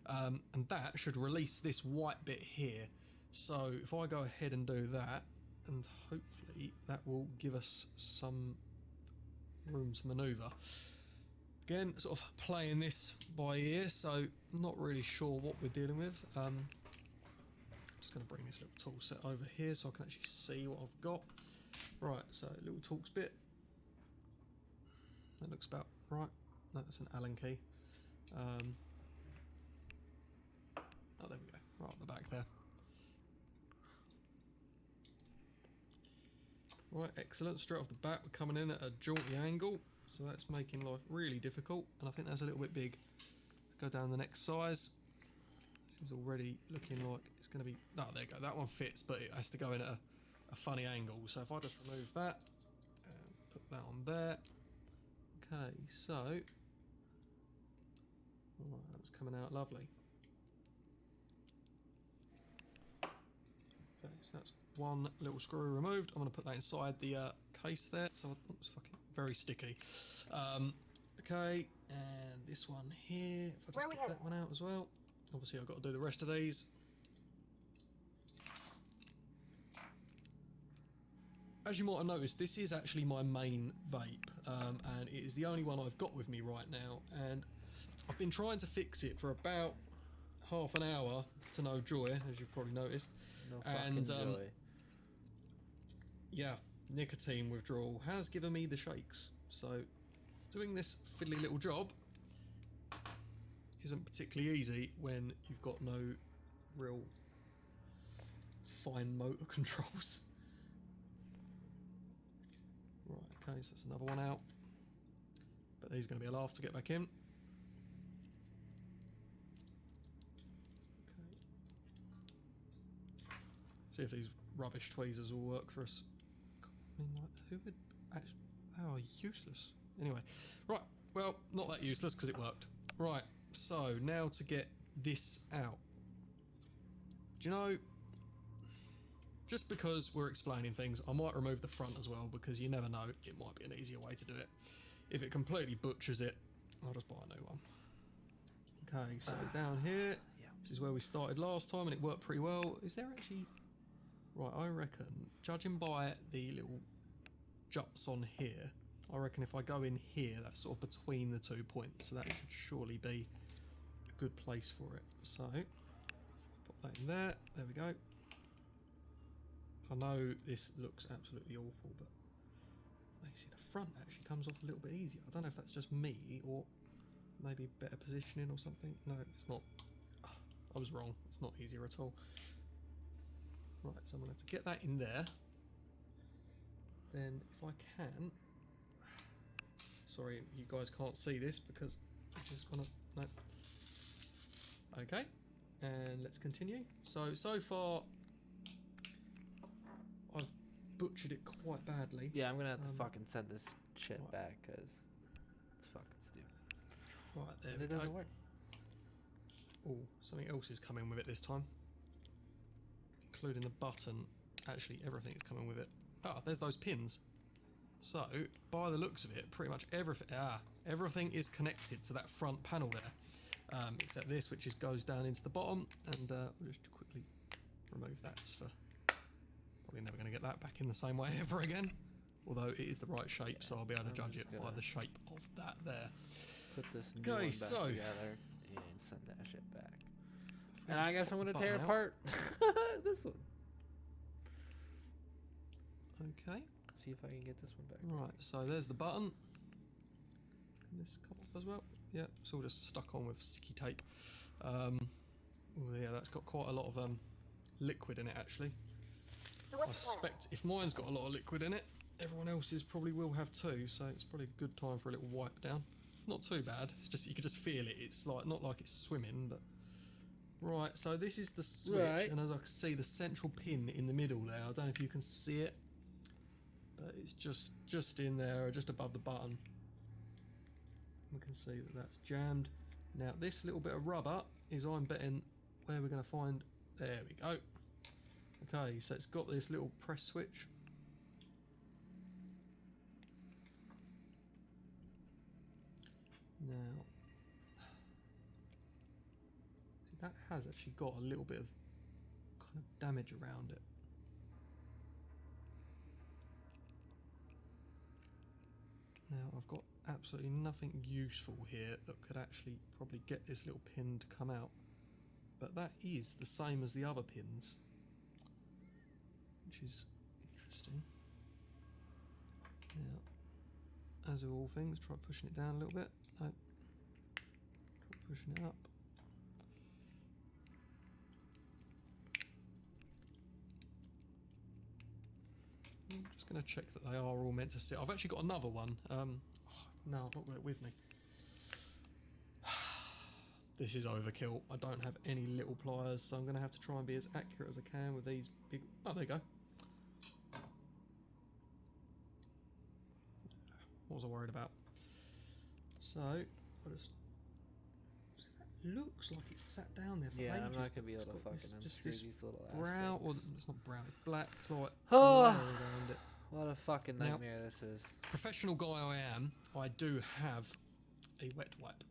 and that should release this white bit here. So if I go ahead and do that, and hopefully that will give us some room to maneuver. Again, sort of playing this by ear, so I'm not really sure what we're dealing with. I'm just going to bring this little tool set over here so I can actually see what I've got. Right, so little Torx bit. That looks about right. No, that's an Allen key. Oh, there we go. Right at the back there. Right, excellent. Straight off the bat, we're coming in at a jaunty angle, so that's making life really difficult, and I think that's a little bit big. Let's go down the next size. This is already looking like it's going to be... Oh, there you go. That one fits, but it has to go in at a funny angle. So if I just remove that and put that on there. Okay, so... Alright, that's coming out lovely. Okay, so that's one little screw removed. I'm going to put that inside the case there. So it's fucking very sticky. Okay, and this one here. If I just get that one out as well. Obviously, I've got to do the rest of these. As you might have noticed, this is actually my main vape, and it is the only one I've got with me right now. And I've been trying to fix it for about half an hour to no joy, as you've probably noticed. No fucking joy. Yeah, nicotine withdrawal has given me the shakes. So, doing this fiddly little job isn't particularly easy when you've got no real fine motor controls. Right, okay, so that's another one out. But these are going to be a laugh to get back in. Okay. See if these rubbish tweezers will work for us. I mean, like, who would actually... They are useless. Anyway, right. Well, not that useless because it worked. Right, so now to get this out. Do you know, just because we're explaining things, I might remove the front as well because you never know, it might be an easier way to do it. If it completely butchers it, I'll just buy a new one. Okay, so down here, this is where we started last time and it worked pretty well. Is there actually... Right, I reckon, judging by the little juts on here, I reckon if I go in here, that's sort of between the 2 points, so that should surely be a good place for it. So, pop that in there, there we go. I know this looks absolutely awful, but you see the front actually comes off a little bit easier. I don't know if that's just me, or maybe better positioning or something. No, it's not. I was wrong, it's not easier at all. Right, so I'm going to have to get that in there. Then, if I can... Sorry, you guys can't see this because I just want to... No. Okay, and let's continue. So far, I've butchered it quite badly. Yeah, I'm going to have to fucking send this shit back because it's fucking stupid. Right, there and we it doesn't go. work. Oh, something else is coming with it this time. Including the button. Actually, everything is coming with it. Ah, there's those pins. So, by the looks of it, pretty much everything is connected to that front panel there. Except this, which goes down into the bottom. And we'll just quickly remove that. It's for probably never going to get that back in the same way ever again. Although it is the right shape, so I'll be able to judge it by the shape of that there. Put this new one back together and send that shit back. And I guess I'm going to tear apart this one. Okay. See if I can get this one back. Right, so there's the button. Can this come off as well? Yeah, it's all just stuck on with sticky tape. Well, yeah, that's got quite a lot of liquid in it, actually. I suspect if mine's got a lot of liquid in it, everyone else's probably will have too, so it's probably a good time for a little wipe down. Not too bad, it's just you can just feel it. It's like not like it's swimming, but... Right, so this is the switch, and as I can see, the central pin in the middle there, I don't know if you can see it, but it's just in there, just above the button. We can see that that's jammed. Now this little bit of rubber is, I'm betting, where we're going to find... There we go. Okay, so it's got this little press switch. Now, see, that has actually got a little bit of kind of damage around it. Now I've got absolutely nothing useful here that could actually probably get this little pin to come out, but that is the same as the other pins, which is interesting. Now, as with all things, try pushing it down a little bit. No, try pushing it up. I'm just going to check that they are all meant to sit. I've actually got another one. No, I've not got it with me. This is overkill. I don't have any little pliers, so I'm going to have to try and be as accurate as I can with these big... Oh, there you go. What was I worried about? So, if I just... That looks like it's sat down there for ages. I'm not going to be able to fucking unscrew these little brown, or it's not brown, it's black, like oh, layer around it. What a fucking nightmare this is. Professional guy I am, I do have a wet wipe.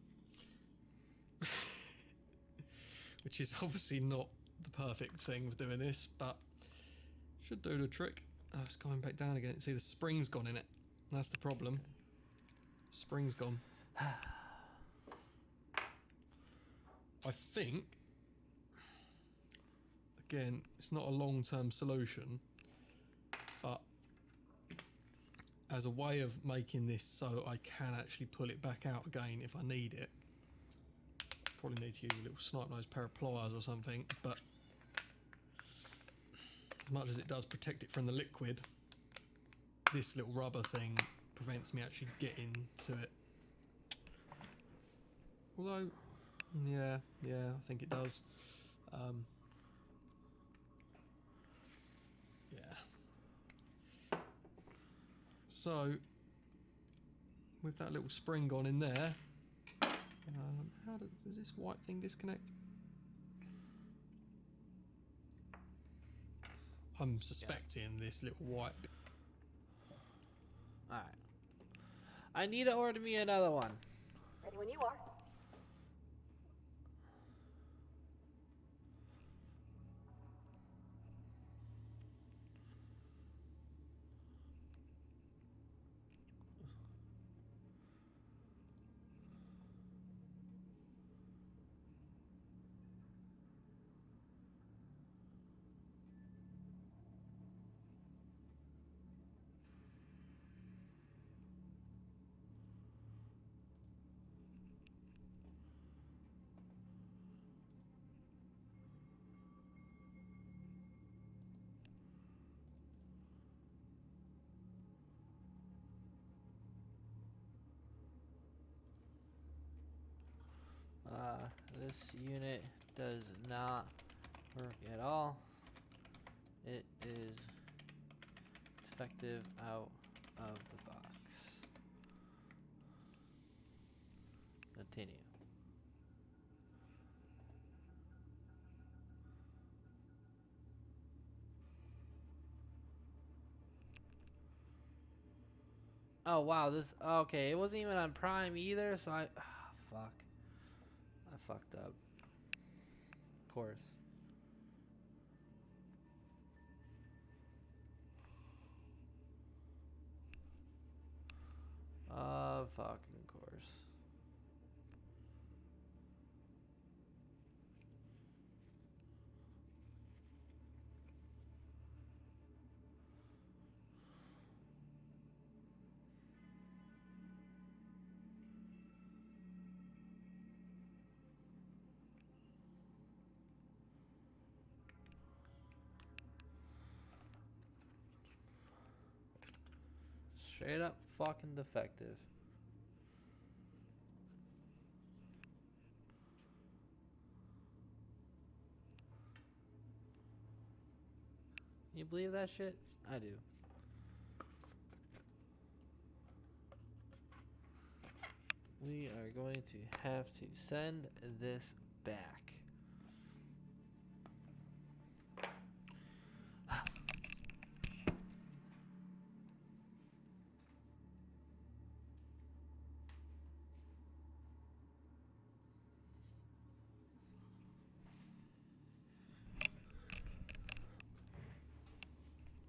Which is obviously not the perfect thing for doing this, but should do the trick. Oh, it's going back down again. See, the spring's gone in it. That's the problem. Spring's gone. I think, again, it's not a long-term solution, but as a way of making this so I can actually pull it back out again if I need it, probably need to use a little snipe-nosed pair of pliers or something, but as much as it does protect it from the liquid, this little rubber thing prevents me actually getting to it Although, yeah, I think it does. Yeah. So, with that little spring gone in there, how does this white thing disconnect? I'm suspecting this little white bit. Alright. I need to order me another one. Ready when you are. This unit does not work at all. It is defective out of the box. Continue. Oh wow, this okay, it wasn't even on Prime either, so fuck. I fucked up. Of course. Fucking course. Straight up fucking defective. You believe that shit? I do. We are going to have to send this back.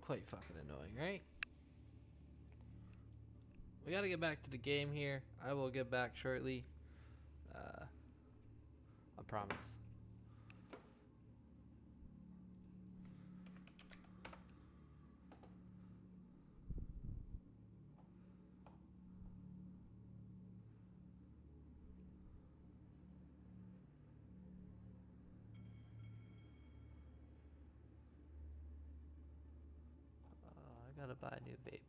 Quite fucking annoying, right? We gotta get back to the game here. I will get back shortly. I promise. I gotta buy a new vape.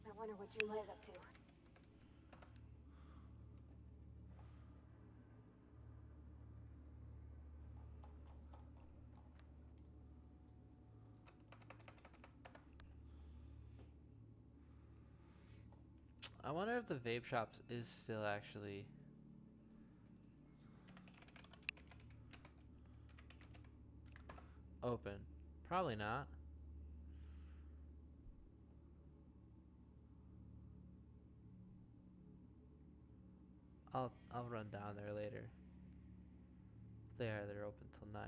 I wonder what Junlai's up to. I wonder if the vape shops is still actually open. Probably not. I'll run down there later. They're open till 9.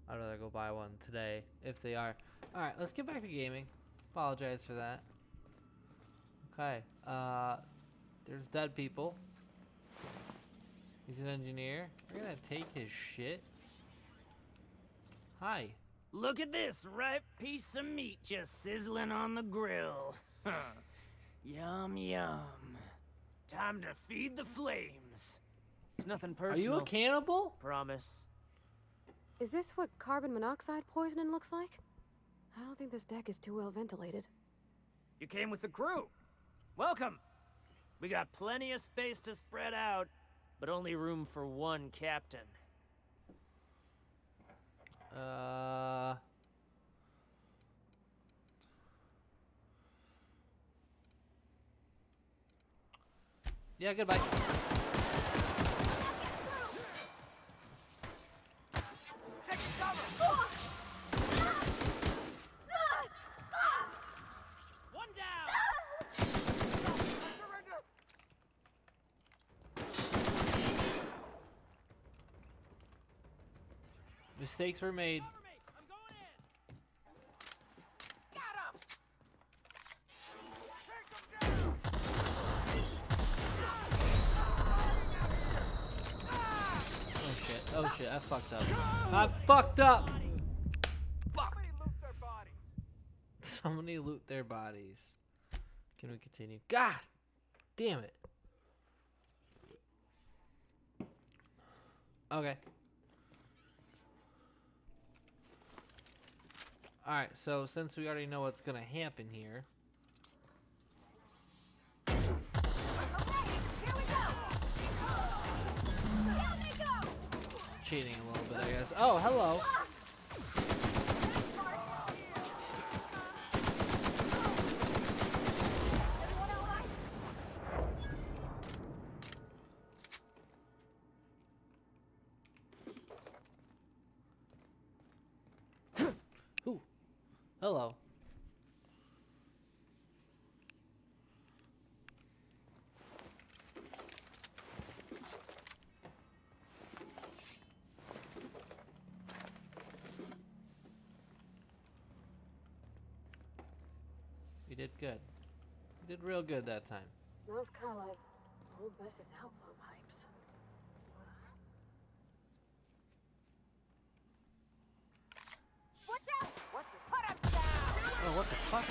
I'd rather go buy one today if they are. Alright, let's get back to gaming. Apologize for that. Okay. There's dead people. He's an engineer. We're gonna take his shit. Hi. Look at this ripe piece of meat just sizzling on the grill. Yum, yum. Time to feed the flames. Nothing personal. Are you a cannibal? Promise. Is this what carbon monoxide poisoning looks like? I don't think this deck is too well ventilated. You came with the crew. Welcome. We got plenty of space to spread out, but only room for one captain. Yeah, goodbye. One down. Mistakes were made. Oh shit, I fucked up. I fucked up! Fuck! Somebody loot their bodies. Can we continue? God damn it. Okay. Alright, so since we already know what's gonna happen here. Cheating a little bit, I guess. Oh, hello. Ooh. Hello. We did good. We did real good that time. Smells kind of like old Bess's outflow pipes. Watch out! What the? Put him down! Oh, what the fuck?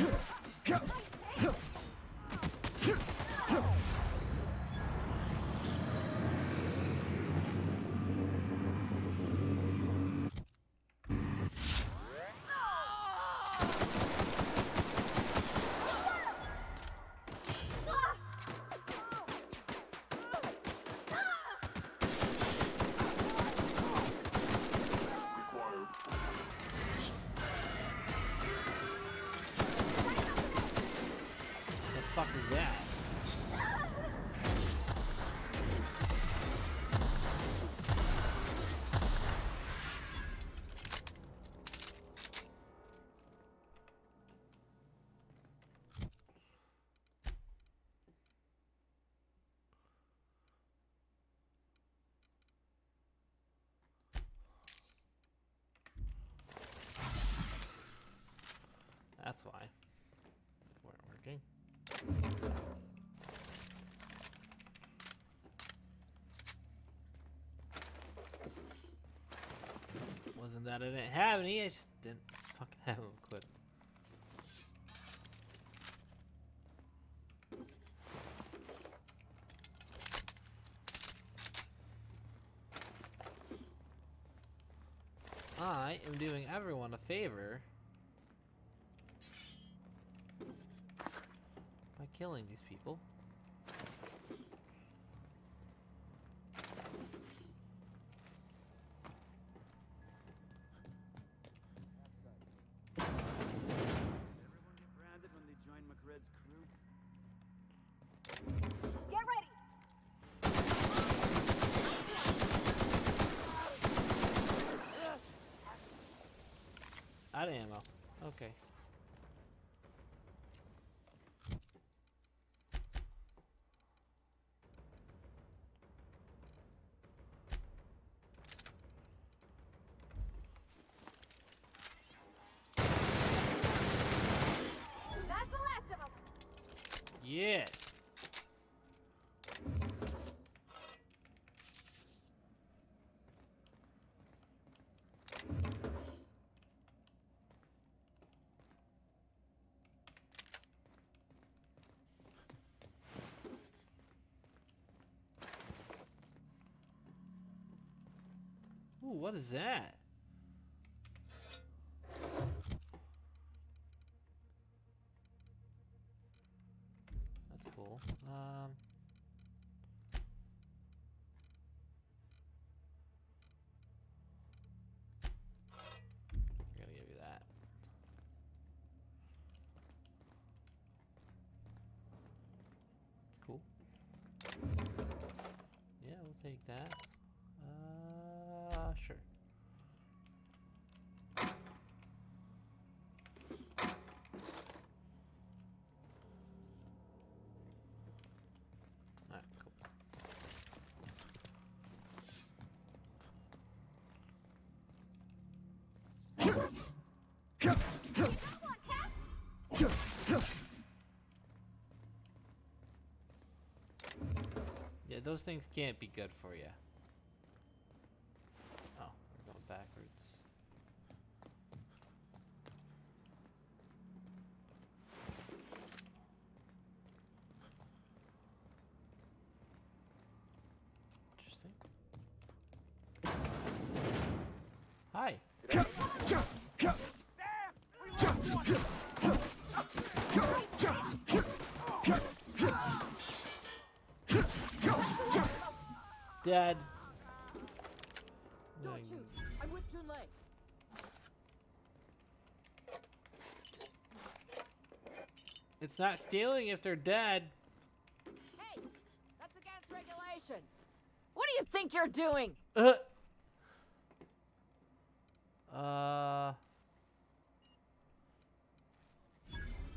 The fuck is that? That's why. They weren't working. Wasn't that I didn't have any, I just didn't fucking have them equipped. I am doing everyone a favor by killing these people. Everyone get branded when they join McRed's crew? Get ready! Out of ammo. Okay. That's the last of them! Yes. Ooh, what is that? Yeah, those things can't be good for you. Oh, we're going backwards. Interesting. Hi. Dead. Don't shoot. I'm with Junlei. It's not stealing if they're dead. Hey, that's against regulation. What do you think you're doing?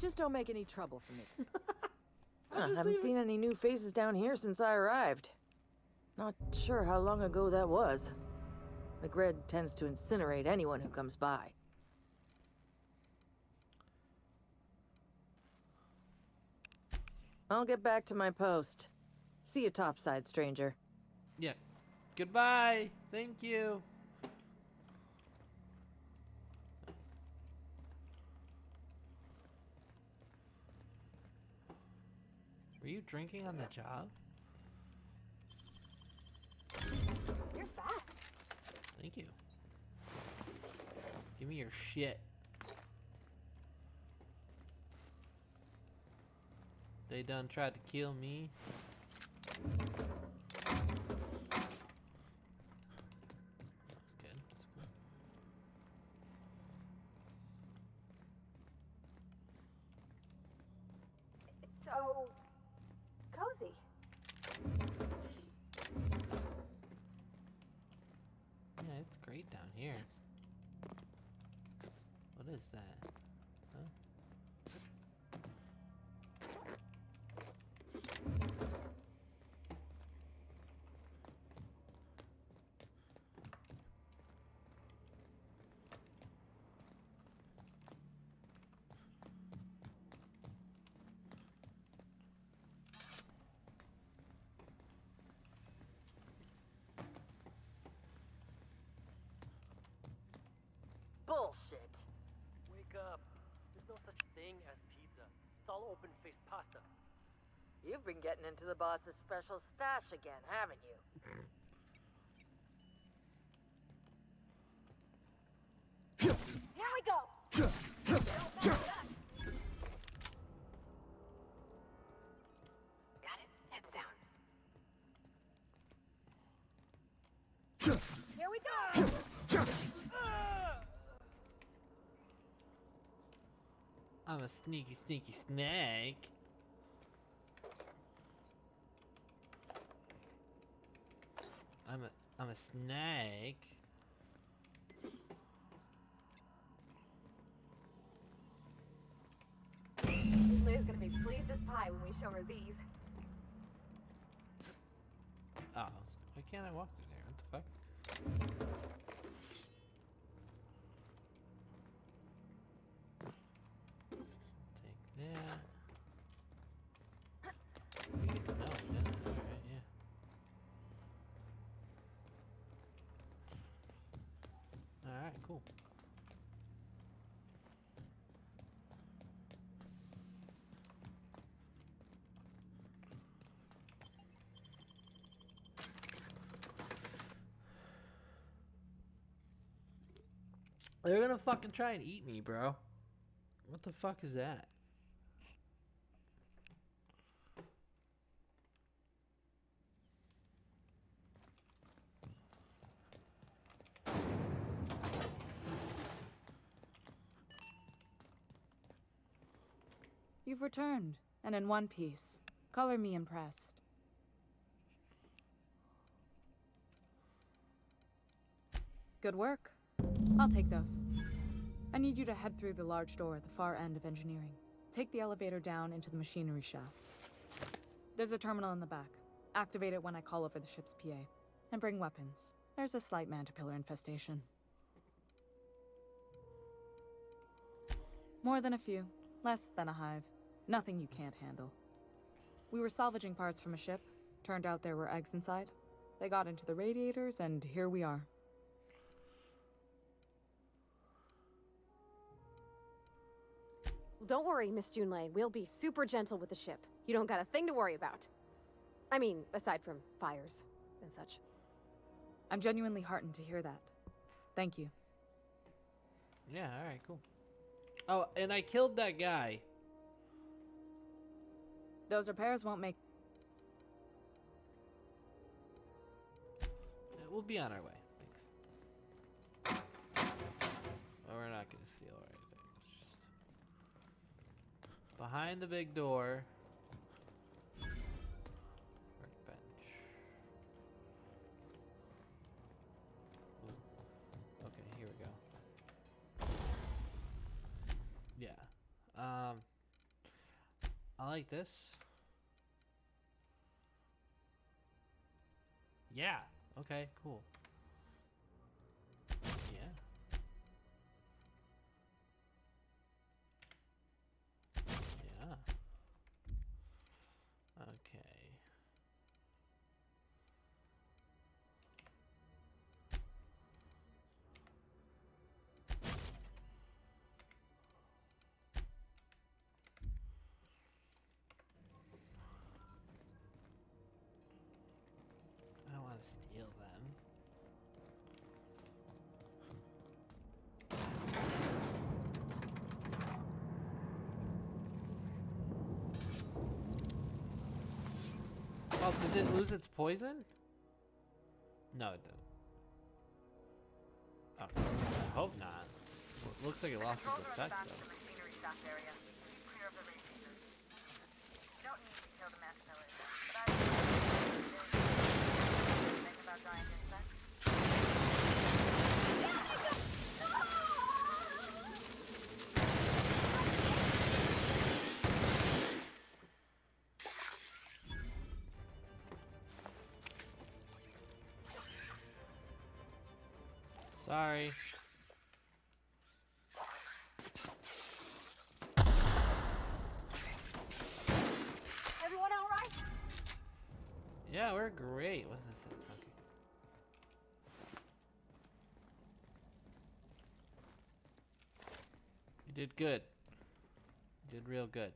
Just don't make any trouble for me. I haven't seen any new faces down here since I arrived. Not sure how long ago that was. McRed tends to incinerate anyone who comes by. I'll get back to my post. See you topside, stranger. Yeah. Goodbye. Thank you. Were you drinking on the job? You're fast. Thank you. Give me your shit. They done tried to kill me. That's good. That's good. It's so cozy. Yeah, it's great down here. What is that? Huh? Bullshit. Wake up. There's no such thing as pizza. It's all open-faced pasta. You've been getting into the boss's special stash again, haven't you? Here we go. Got it. Heads down. Here we go. I'm a sneaky, sneaky snake. I'm a snake. Liz gonna be pleased as pie when we show her these. Oh, why can't I walk through there? What the fuck? Take that. No, it doesn't. Alright, yeah. Alright, cool. They're gonna fucking try and eat me, bro. What the fuck is that? You've returned, and in one piece. Color me impressed. Good work. I'll take those. I need you to head through the large door at the far end of engineering. Take the elevator down into the machinery shaft. There's a terminal in the back. Activate it when I call over the ship's PA. And bring weapons. There's a slight mantipillar infestation. More than a few. Less than a hive. Nothing you can't handle. We were salvaging parts from a ship. Turned out there were eggs inside. They got into the radiators, and here we are. Don't worry, Miss Junlei. We'll be super gentle with the ship. You don't got a thing to worry about. I mean, aside from fires and such. I'm genuinely heartened to hear that. Thank you. Yeah, alright, cool. Oh, and I killed that guy. Those repairs won't make... We'll be on our way. Thanks. Oh, we're not gonna steal or anything. It's just... behind the big door. Workbench. Ooh. Okay, here we go. Yeah. I like this. Yeah. Okay, cool. Yeah. Yeah. Okay. I don't want to steal them. Oh, did it lose its poison? No, it didn't. Oh, I hope not. Well, it looks like it lost its effect, though. Sorry. Everyone all right? Yeah, we're great. What's this? Okay. You did good. You did real good.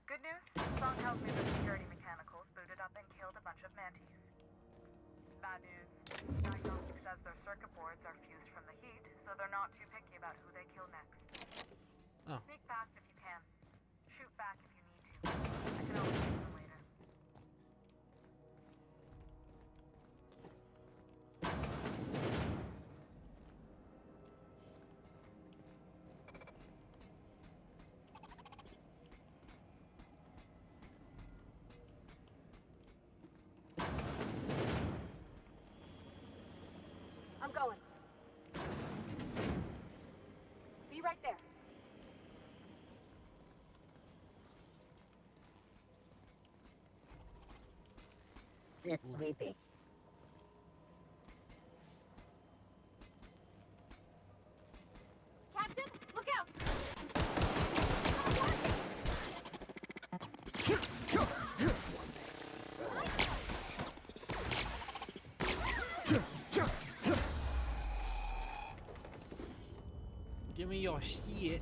Good news? Song tells me the security mechanicals booted up and killed a bunch of mantis. Bad news. Diagnostic says their circuit boards are fused from the heat, so they're not too picky about who they kill next. Oh. Sneak past if you can. Shoot back if you need to. I can always use them later. I'm going. Be right there. Sit sweepy. Captain, look out! Give me your shit.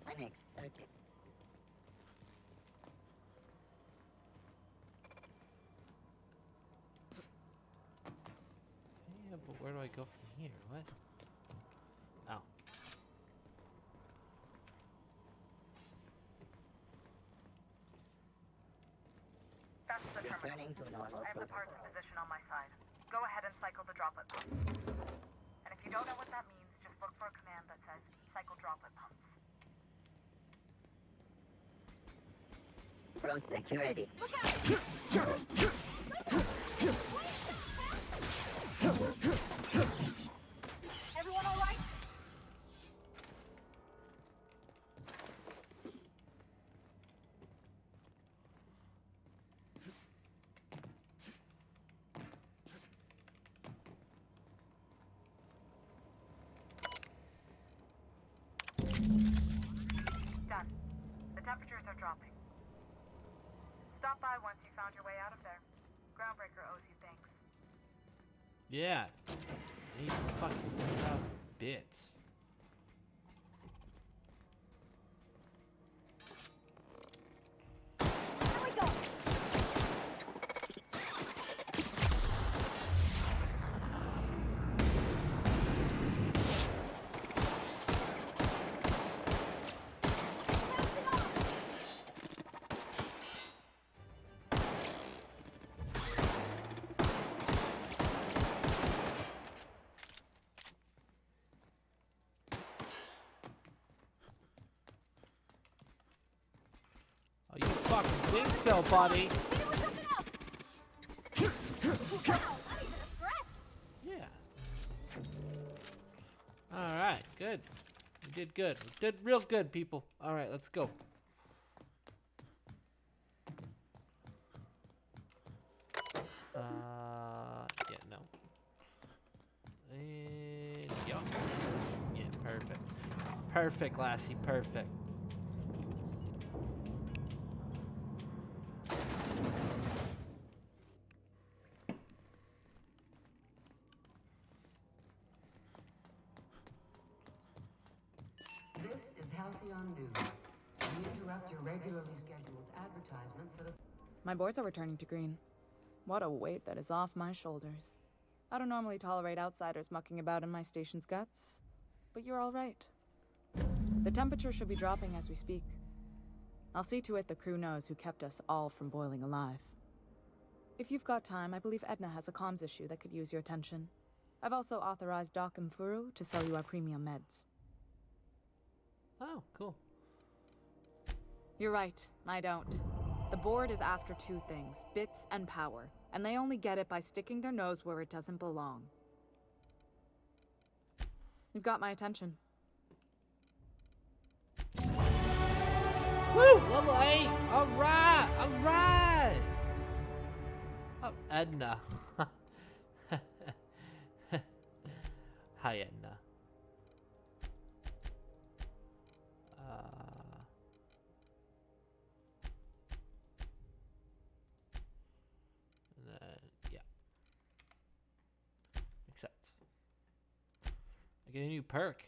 Clinics searching. Yeah, but where do I go from here? What? Oh. That's the Returning terminal. to normal I have the parts protocol. in position on my side. Go ahead and cycle the droplet pumps. And if you don't know what that means, just look for a command that says cycle droplet pumps. Pro security. Everyone all right? temperatures are dropping. Stop by once you found your way out of there. Groundbreaker owes you thanks. Yeah. 8 fucking 1,000 bits. Here we go! Oh, you fucking think so, buddy? Yeah. Alright, good. We did good. We did real good, people. Alright, let's go. Yeah, no. And, yeah. Yeah, perfect. Perfect, Lassie, perfect. This is Halcyon News. We interrupt your regularly scheduled advertisement for the... My boards are returning to green. What a weight that is off my shoulders. I don't normally tolerate outsiders mucking about in my station's guts, but you're all right. The temperature should be dropping as we speak. I'll see to it the crew knows who kept us all from boiling alive. If you've got time, I believe Edna has a comms issue that could use your attention. I've also authorized Doc and Furu to sell you our premium meds. Oh, cool. You're right, I don't. The board is after two things, bits and power, and they only get it by sticking their nose where it doesn't belong. You've got my attention. Woo! Level 8! Alright! Alright! Oh, Edna. Hi, Edna. And then, yeah. Accept. I get a new perk.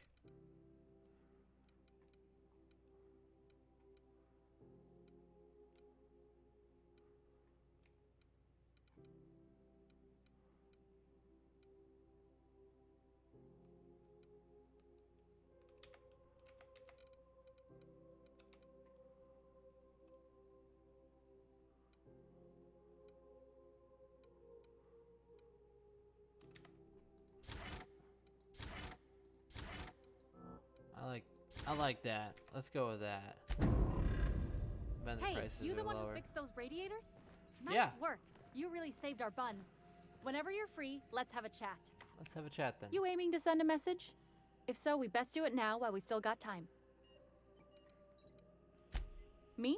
I like that. Let's go with that. Then the Hey, prices you the are one lower. who fixed those radiators? Nice Yeah. work. You really saved our buns. Whenever you're free, let's have a chat. Let's have a chat then. You aiming to send a message? If so, we best do it now while we still got time. Me?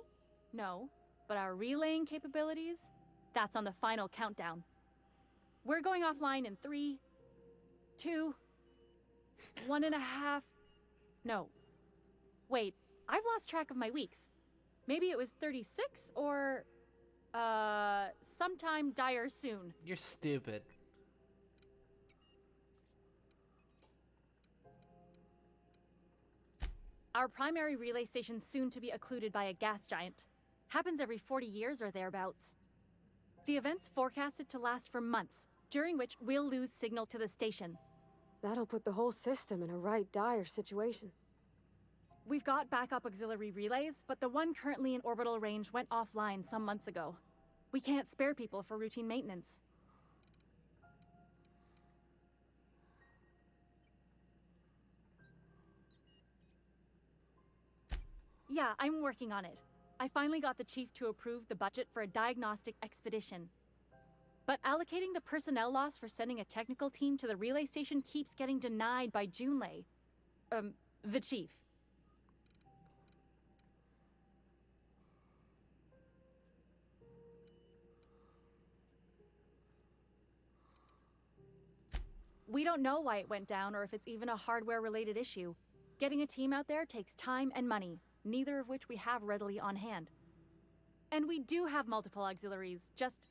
No. But our relaying capabilities? That's on the final countdown. We're going offline in 3, 2, 1.5. No. Wait, I've lost track of my weeks. Maybe it was 36 or, sometime dire soon. You're stupid. Our primary relay station's soon to be occluded by a gas giant. Happens every 40 years or thereabouts. The event's forecasted to last for months, during which we'll lose signal to the station. That'll put the whole system in a right dire situation. We've got backup auxiliary relays, but the one currently in orbital range went offline some months ago. We can't spare people for routine maintenance. Yeah, I'm working on it. I finally got the chief to approve the budget for a diagnostic expedition. But allocating the personnel loss for sending a technical team to the relay station keeps getting denied by Junlei. The chief. We don't know why it went down or if it's even a hardware-related issue. Getting a team out there takes time and money. neither of which we have readily on hand. And we do have multiple auxiliaries, just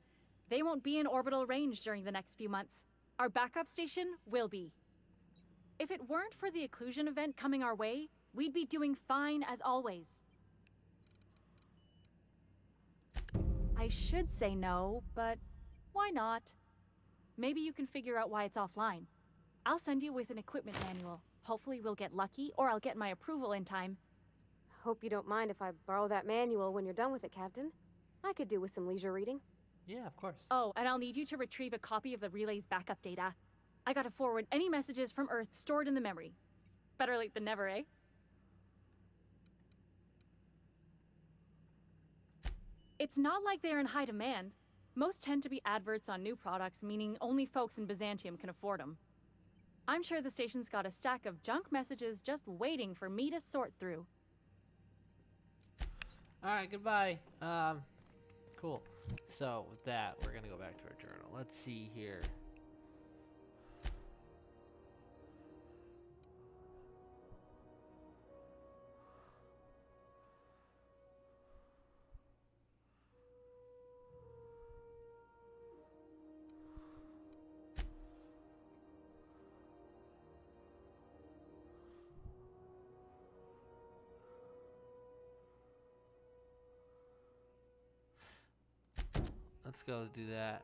they won't be in orbital range during the next few months. Our backup station will be. If it weren't for the occlusion event coming our way, we'd be doing fine as always. I should say no, but why not? Maybe you can figure out why it's offline. I'll send you with an equipment manual. Hopefully we'll get lucky, or I'll get my approval in time. Hope you don't mind if I borrow that manual when you're done with it, Captain. I could do with some leisure reading. Yeah, of course. Oh, and I'll need you to retrieve a copy of the relay's backup data. I gotta forward any messages from Earth stored in the memory. Better late than never, eh? It's not like they're in high demand. Most tend to be adverts on new products, meaning only folks in Byzantium can afford them. I'm sure the station's got a stack of junk messages just waiting for me to sort through. Alright, goodbye. Cool. So, with that, we're gonna go back to our journal. Let's see here. Let's go do that.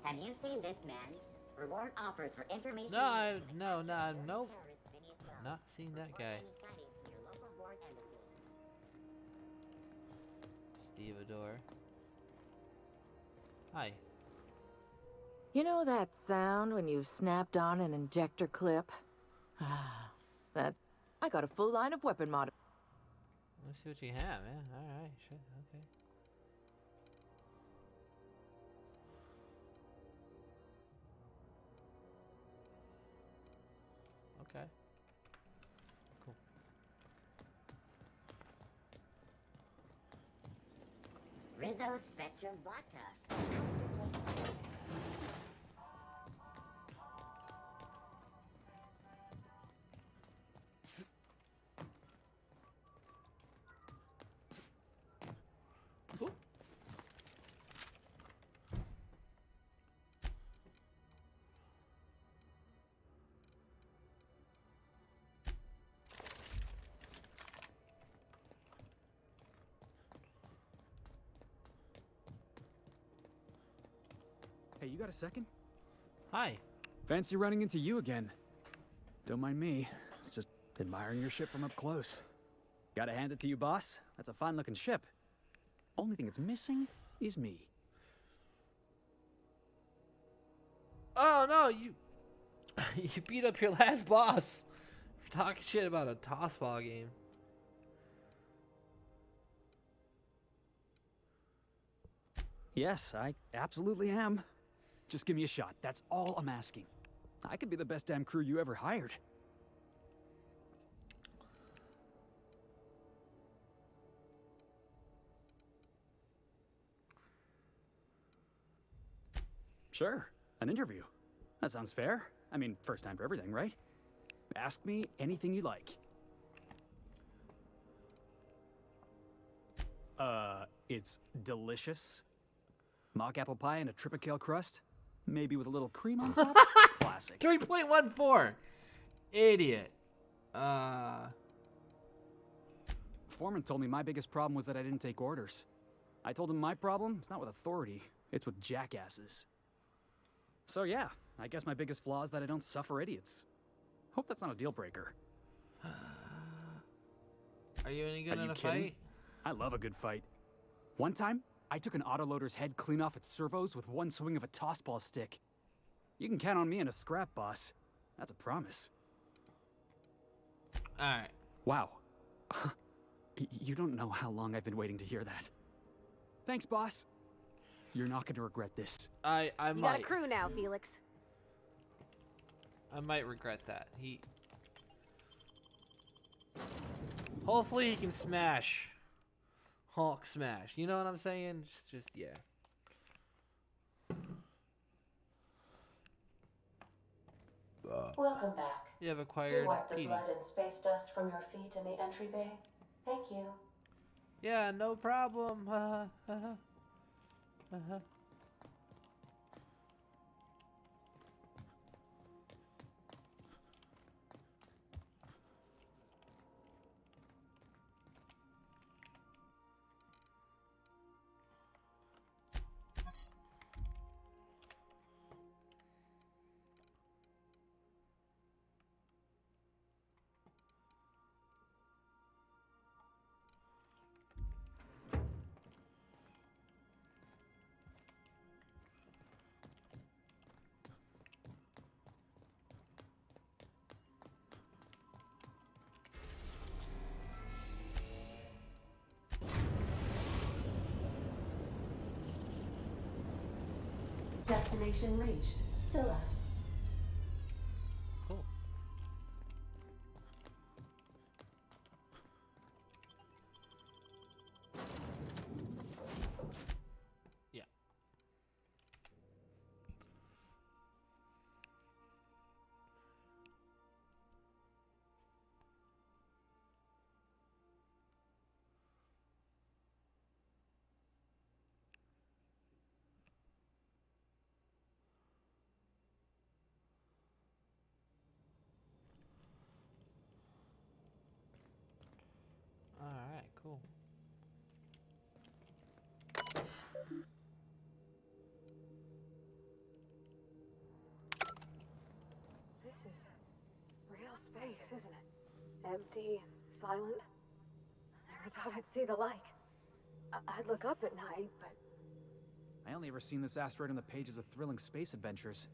Have you seen this man? Reward offered for information. No, nope. Not seeing that guy. Stevedore. Hi. You know that sound when you've snapped on an injector clip? That's... I got a full line of weapon mod. Let's see what you have, man. Alright, shit, okay. Okay. Cool. Rizzo Spectrum Vodka. Hey, you got a second? Hi. Fancy running into you again. Don't mind me. It's just admiring your ship from up close. Gotta hand it to you, boss. That's a fine-looking ship. Only thing it's missing is me. Oh no, you you beat up your last boss for talking shit about a tossball game. Yes, I absolutely am. Just give me a shot. That's all I'm asking. I could be the best damn crew you ever hired. Sure, an interview. That sounds fair. I mean, first time for everything, right? Ask me anything you like. It's delicious. Mock apple pie and a tripicale crust. Maybe with a little cream on top. Classic. 3.14. Idiot. Foreman told me my biggest problem was that I didn't take orders. I told him my problem is not with authority, it's with jackasses. So yeah, I guess my biggest flaw is that I don't suffer idiots. Hope that's not a deal breaker. Are you any good Are in you a kidding? fight? I love a good fight. One time, I took an autoloader's head clean off its servos with one swing of a tossball stick. You can count on me in a scrap, boss. That's a promise. Alright. Wow. You don't know how long I've been waiting to hear that. Thanks, boss. You're not going to regret this. I You might. got a crew now, Felix. I might regret that. Hopefully he can smash. Hulk smash. You know what I'm saying? Just yeah. Welcome back. You have Do acquired wipe the PD. blood and space dust from your feet in the entry bay. Thank you. Yeah, no problem. Destination reached. Scylla. Cool. Yeah. Alright, cool. This is real space, isn't it? Empty and silent. I never thought I'd see the like. I'd look up at night, but I only ever seen this asteroid in the pages of thrilling space adventures.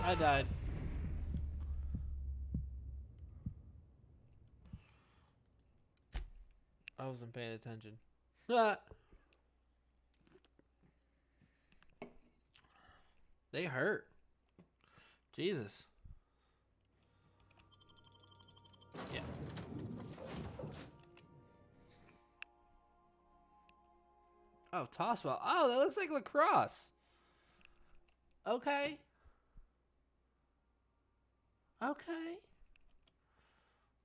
I died. I wasn't paying attention. They hurt. Jesus. Yeah. Oh, toss ball. Oh, that looks like lacrosse. Okay. Okay.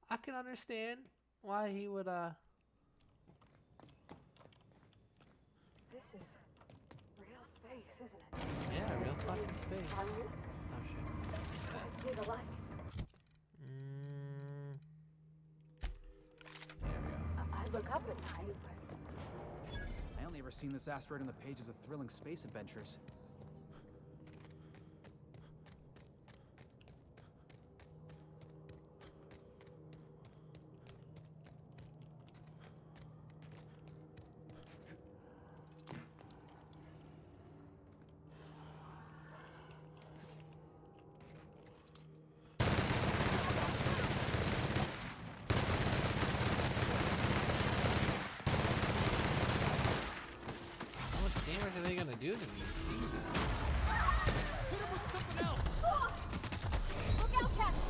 I can understand why he would, this is real space, isn't it? Yeah, real fucking space. Silent. Oh, shit. I'd see the light. I'd look up at night, but I only ever seen this asteroid in the pages of thrilling space adventures. How much damage are they gonna do to me? Hit him with something else! Look out, Captain!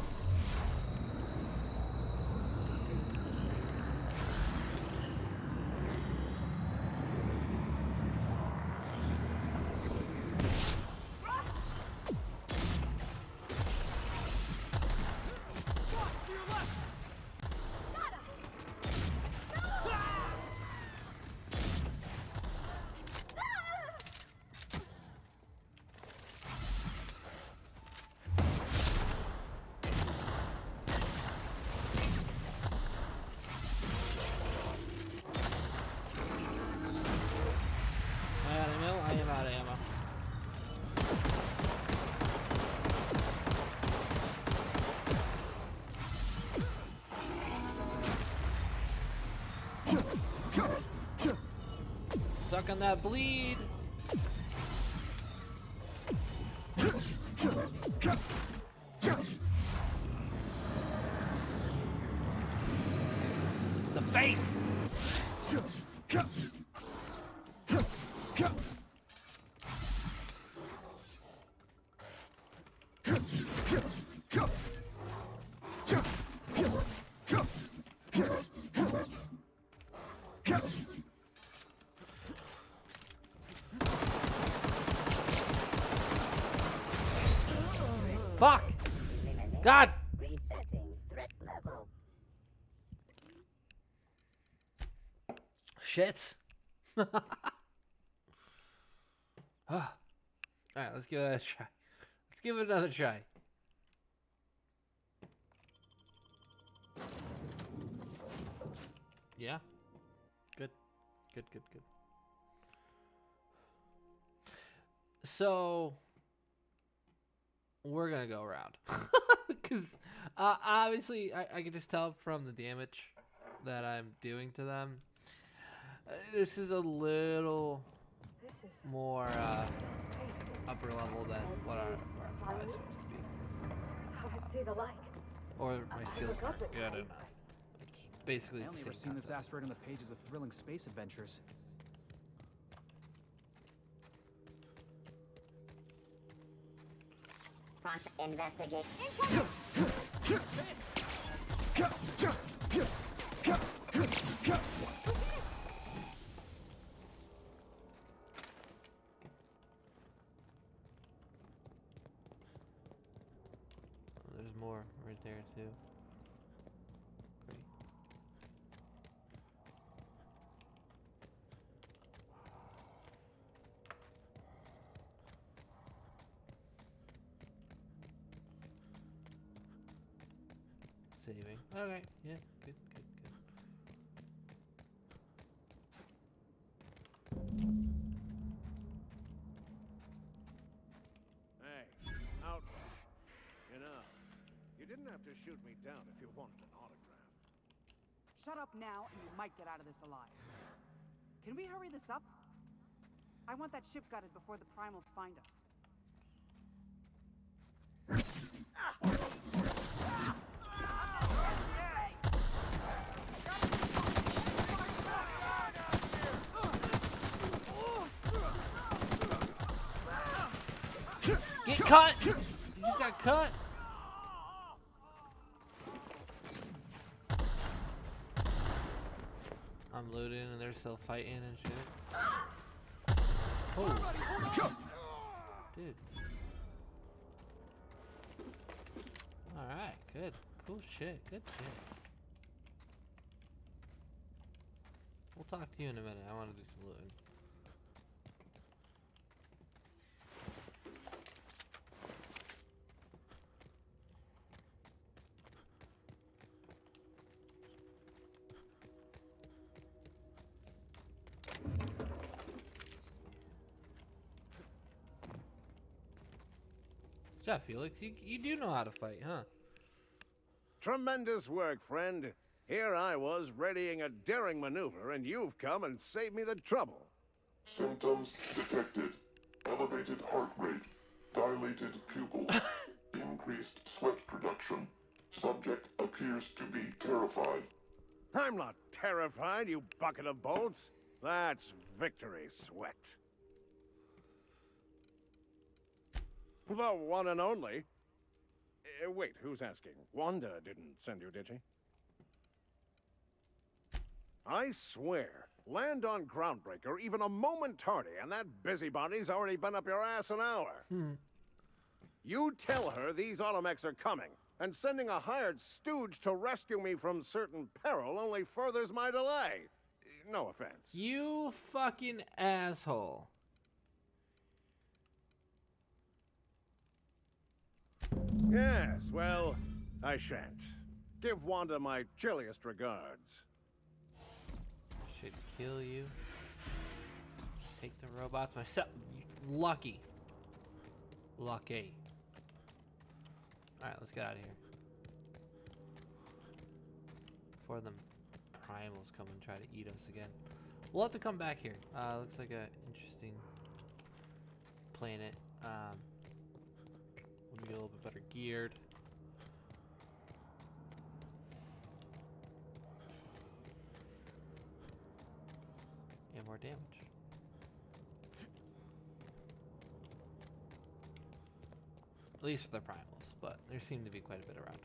Work on that bleed. The face. Fuck! God! Resetting threat level. Shit. Alright, let's give it a try. Let's give it another try. Yeah. Good. Good. So we're gonna go around. Because obviously I can just tell from the damage that I'm doing to them. This is a little more upper level than what our probably supposed to be. I'd see the light. Or my skills aren't good enough. Which basically I is only the ever same seen this concept. asteroid on the pages of thrilling space adventures. Prompt investigation. Oh, there's more right there too. Great. Saving. Okay, yeah, good. Hey, Outlaw. You know, you didn't have to shoot me down if you wanted an autograph. Shut up now, and you might get out of this alive. Can we hurry this up? I want that ship gutted before the primals find us. Get cut! You just got cut! I'm looting and they're still fighting and shit. Oh. Dude. Alright, good. Cool shit. Good shit. We'll talk to you in a minute. I want to do some looting. Good job, Felix. You do know how to fight, huh? Tremendous work, friend. Here I was readying a daring maneuver, and you've come and saved me the trouble. Symptoms detected. Elevated heart rate, dilated pupils, increased sweat production. Subject appears to be terrified. I'm not terrified, you bucket of bolts. That's victory sweat. The one and only. Wait, who's asking? Wanda didn't send you, did she? I swear, land on Groundbreaker even a moment tardy, and that busybody's already been up your ass an hour. You tell her these automechs are coming, and sending a hired stooge to rescue me from certain peril only furthers my delay. No offense. You fucking asshole. Yes, well, I shan't. Give Wanda my chilliest regards. Should kill you. Take the robots myself. Lucky. Lucky. Alright, let's get out of here. Before them primals come and try to eat us again. We'll have to come back here. Looks like a interesting planet. We'll be a little bit better geared. And more damage. At least for the primals, but there seem to be quite a bit around.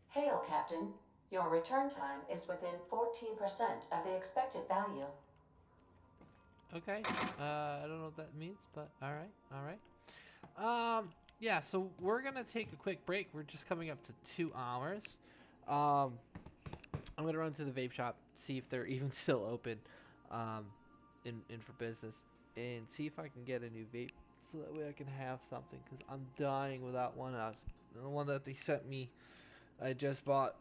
Hail, Captain. Your return time is within 14% of the expected value. Okay. I don't know what that means, but all right. Yeah. So we're gonna take a quick break. We're just coming up to 2 hours. I'm gonna run to the vape shop, see if they're even still open, in for business, and see if I can get a new vape, so that way I can have something. Cause I'm dying without one. The one that they sent me, I just bought.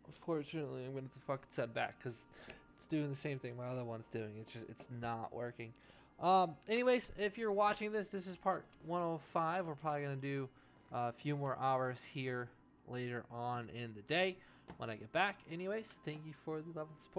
Unfortunately, I'm gonna have to fucking send back because it's doing the same thing my other one's doing. It's not working. Anyways, if you're watching this, this is part 105. We're probably gonna do a few more hours here later on in the day when I get back. Anyways, thank you for the love and support.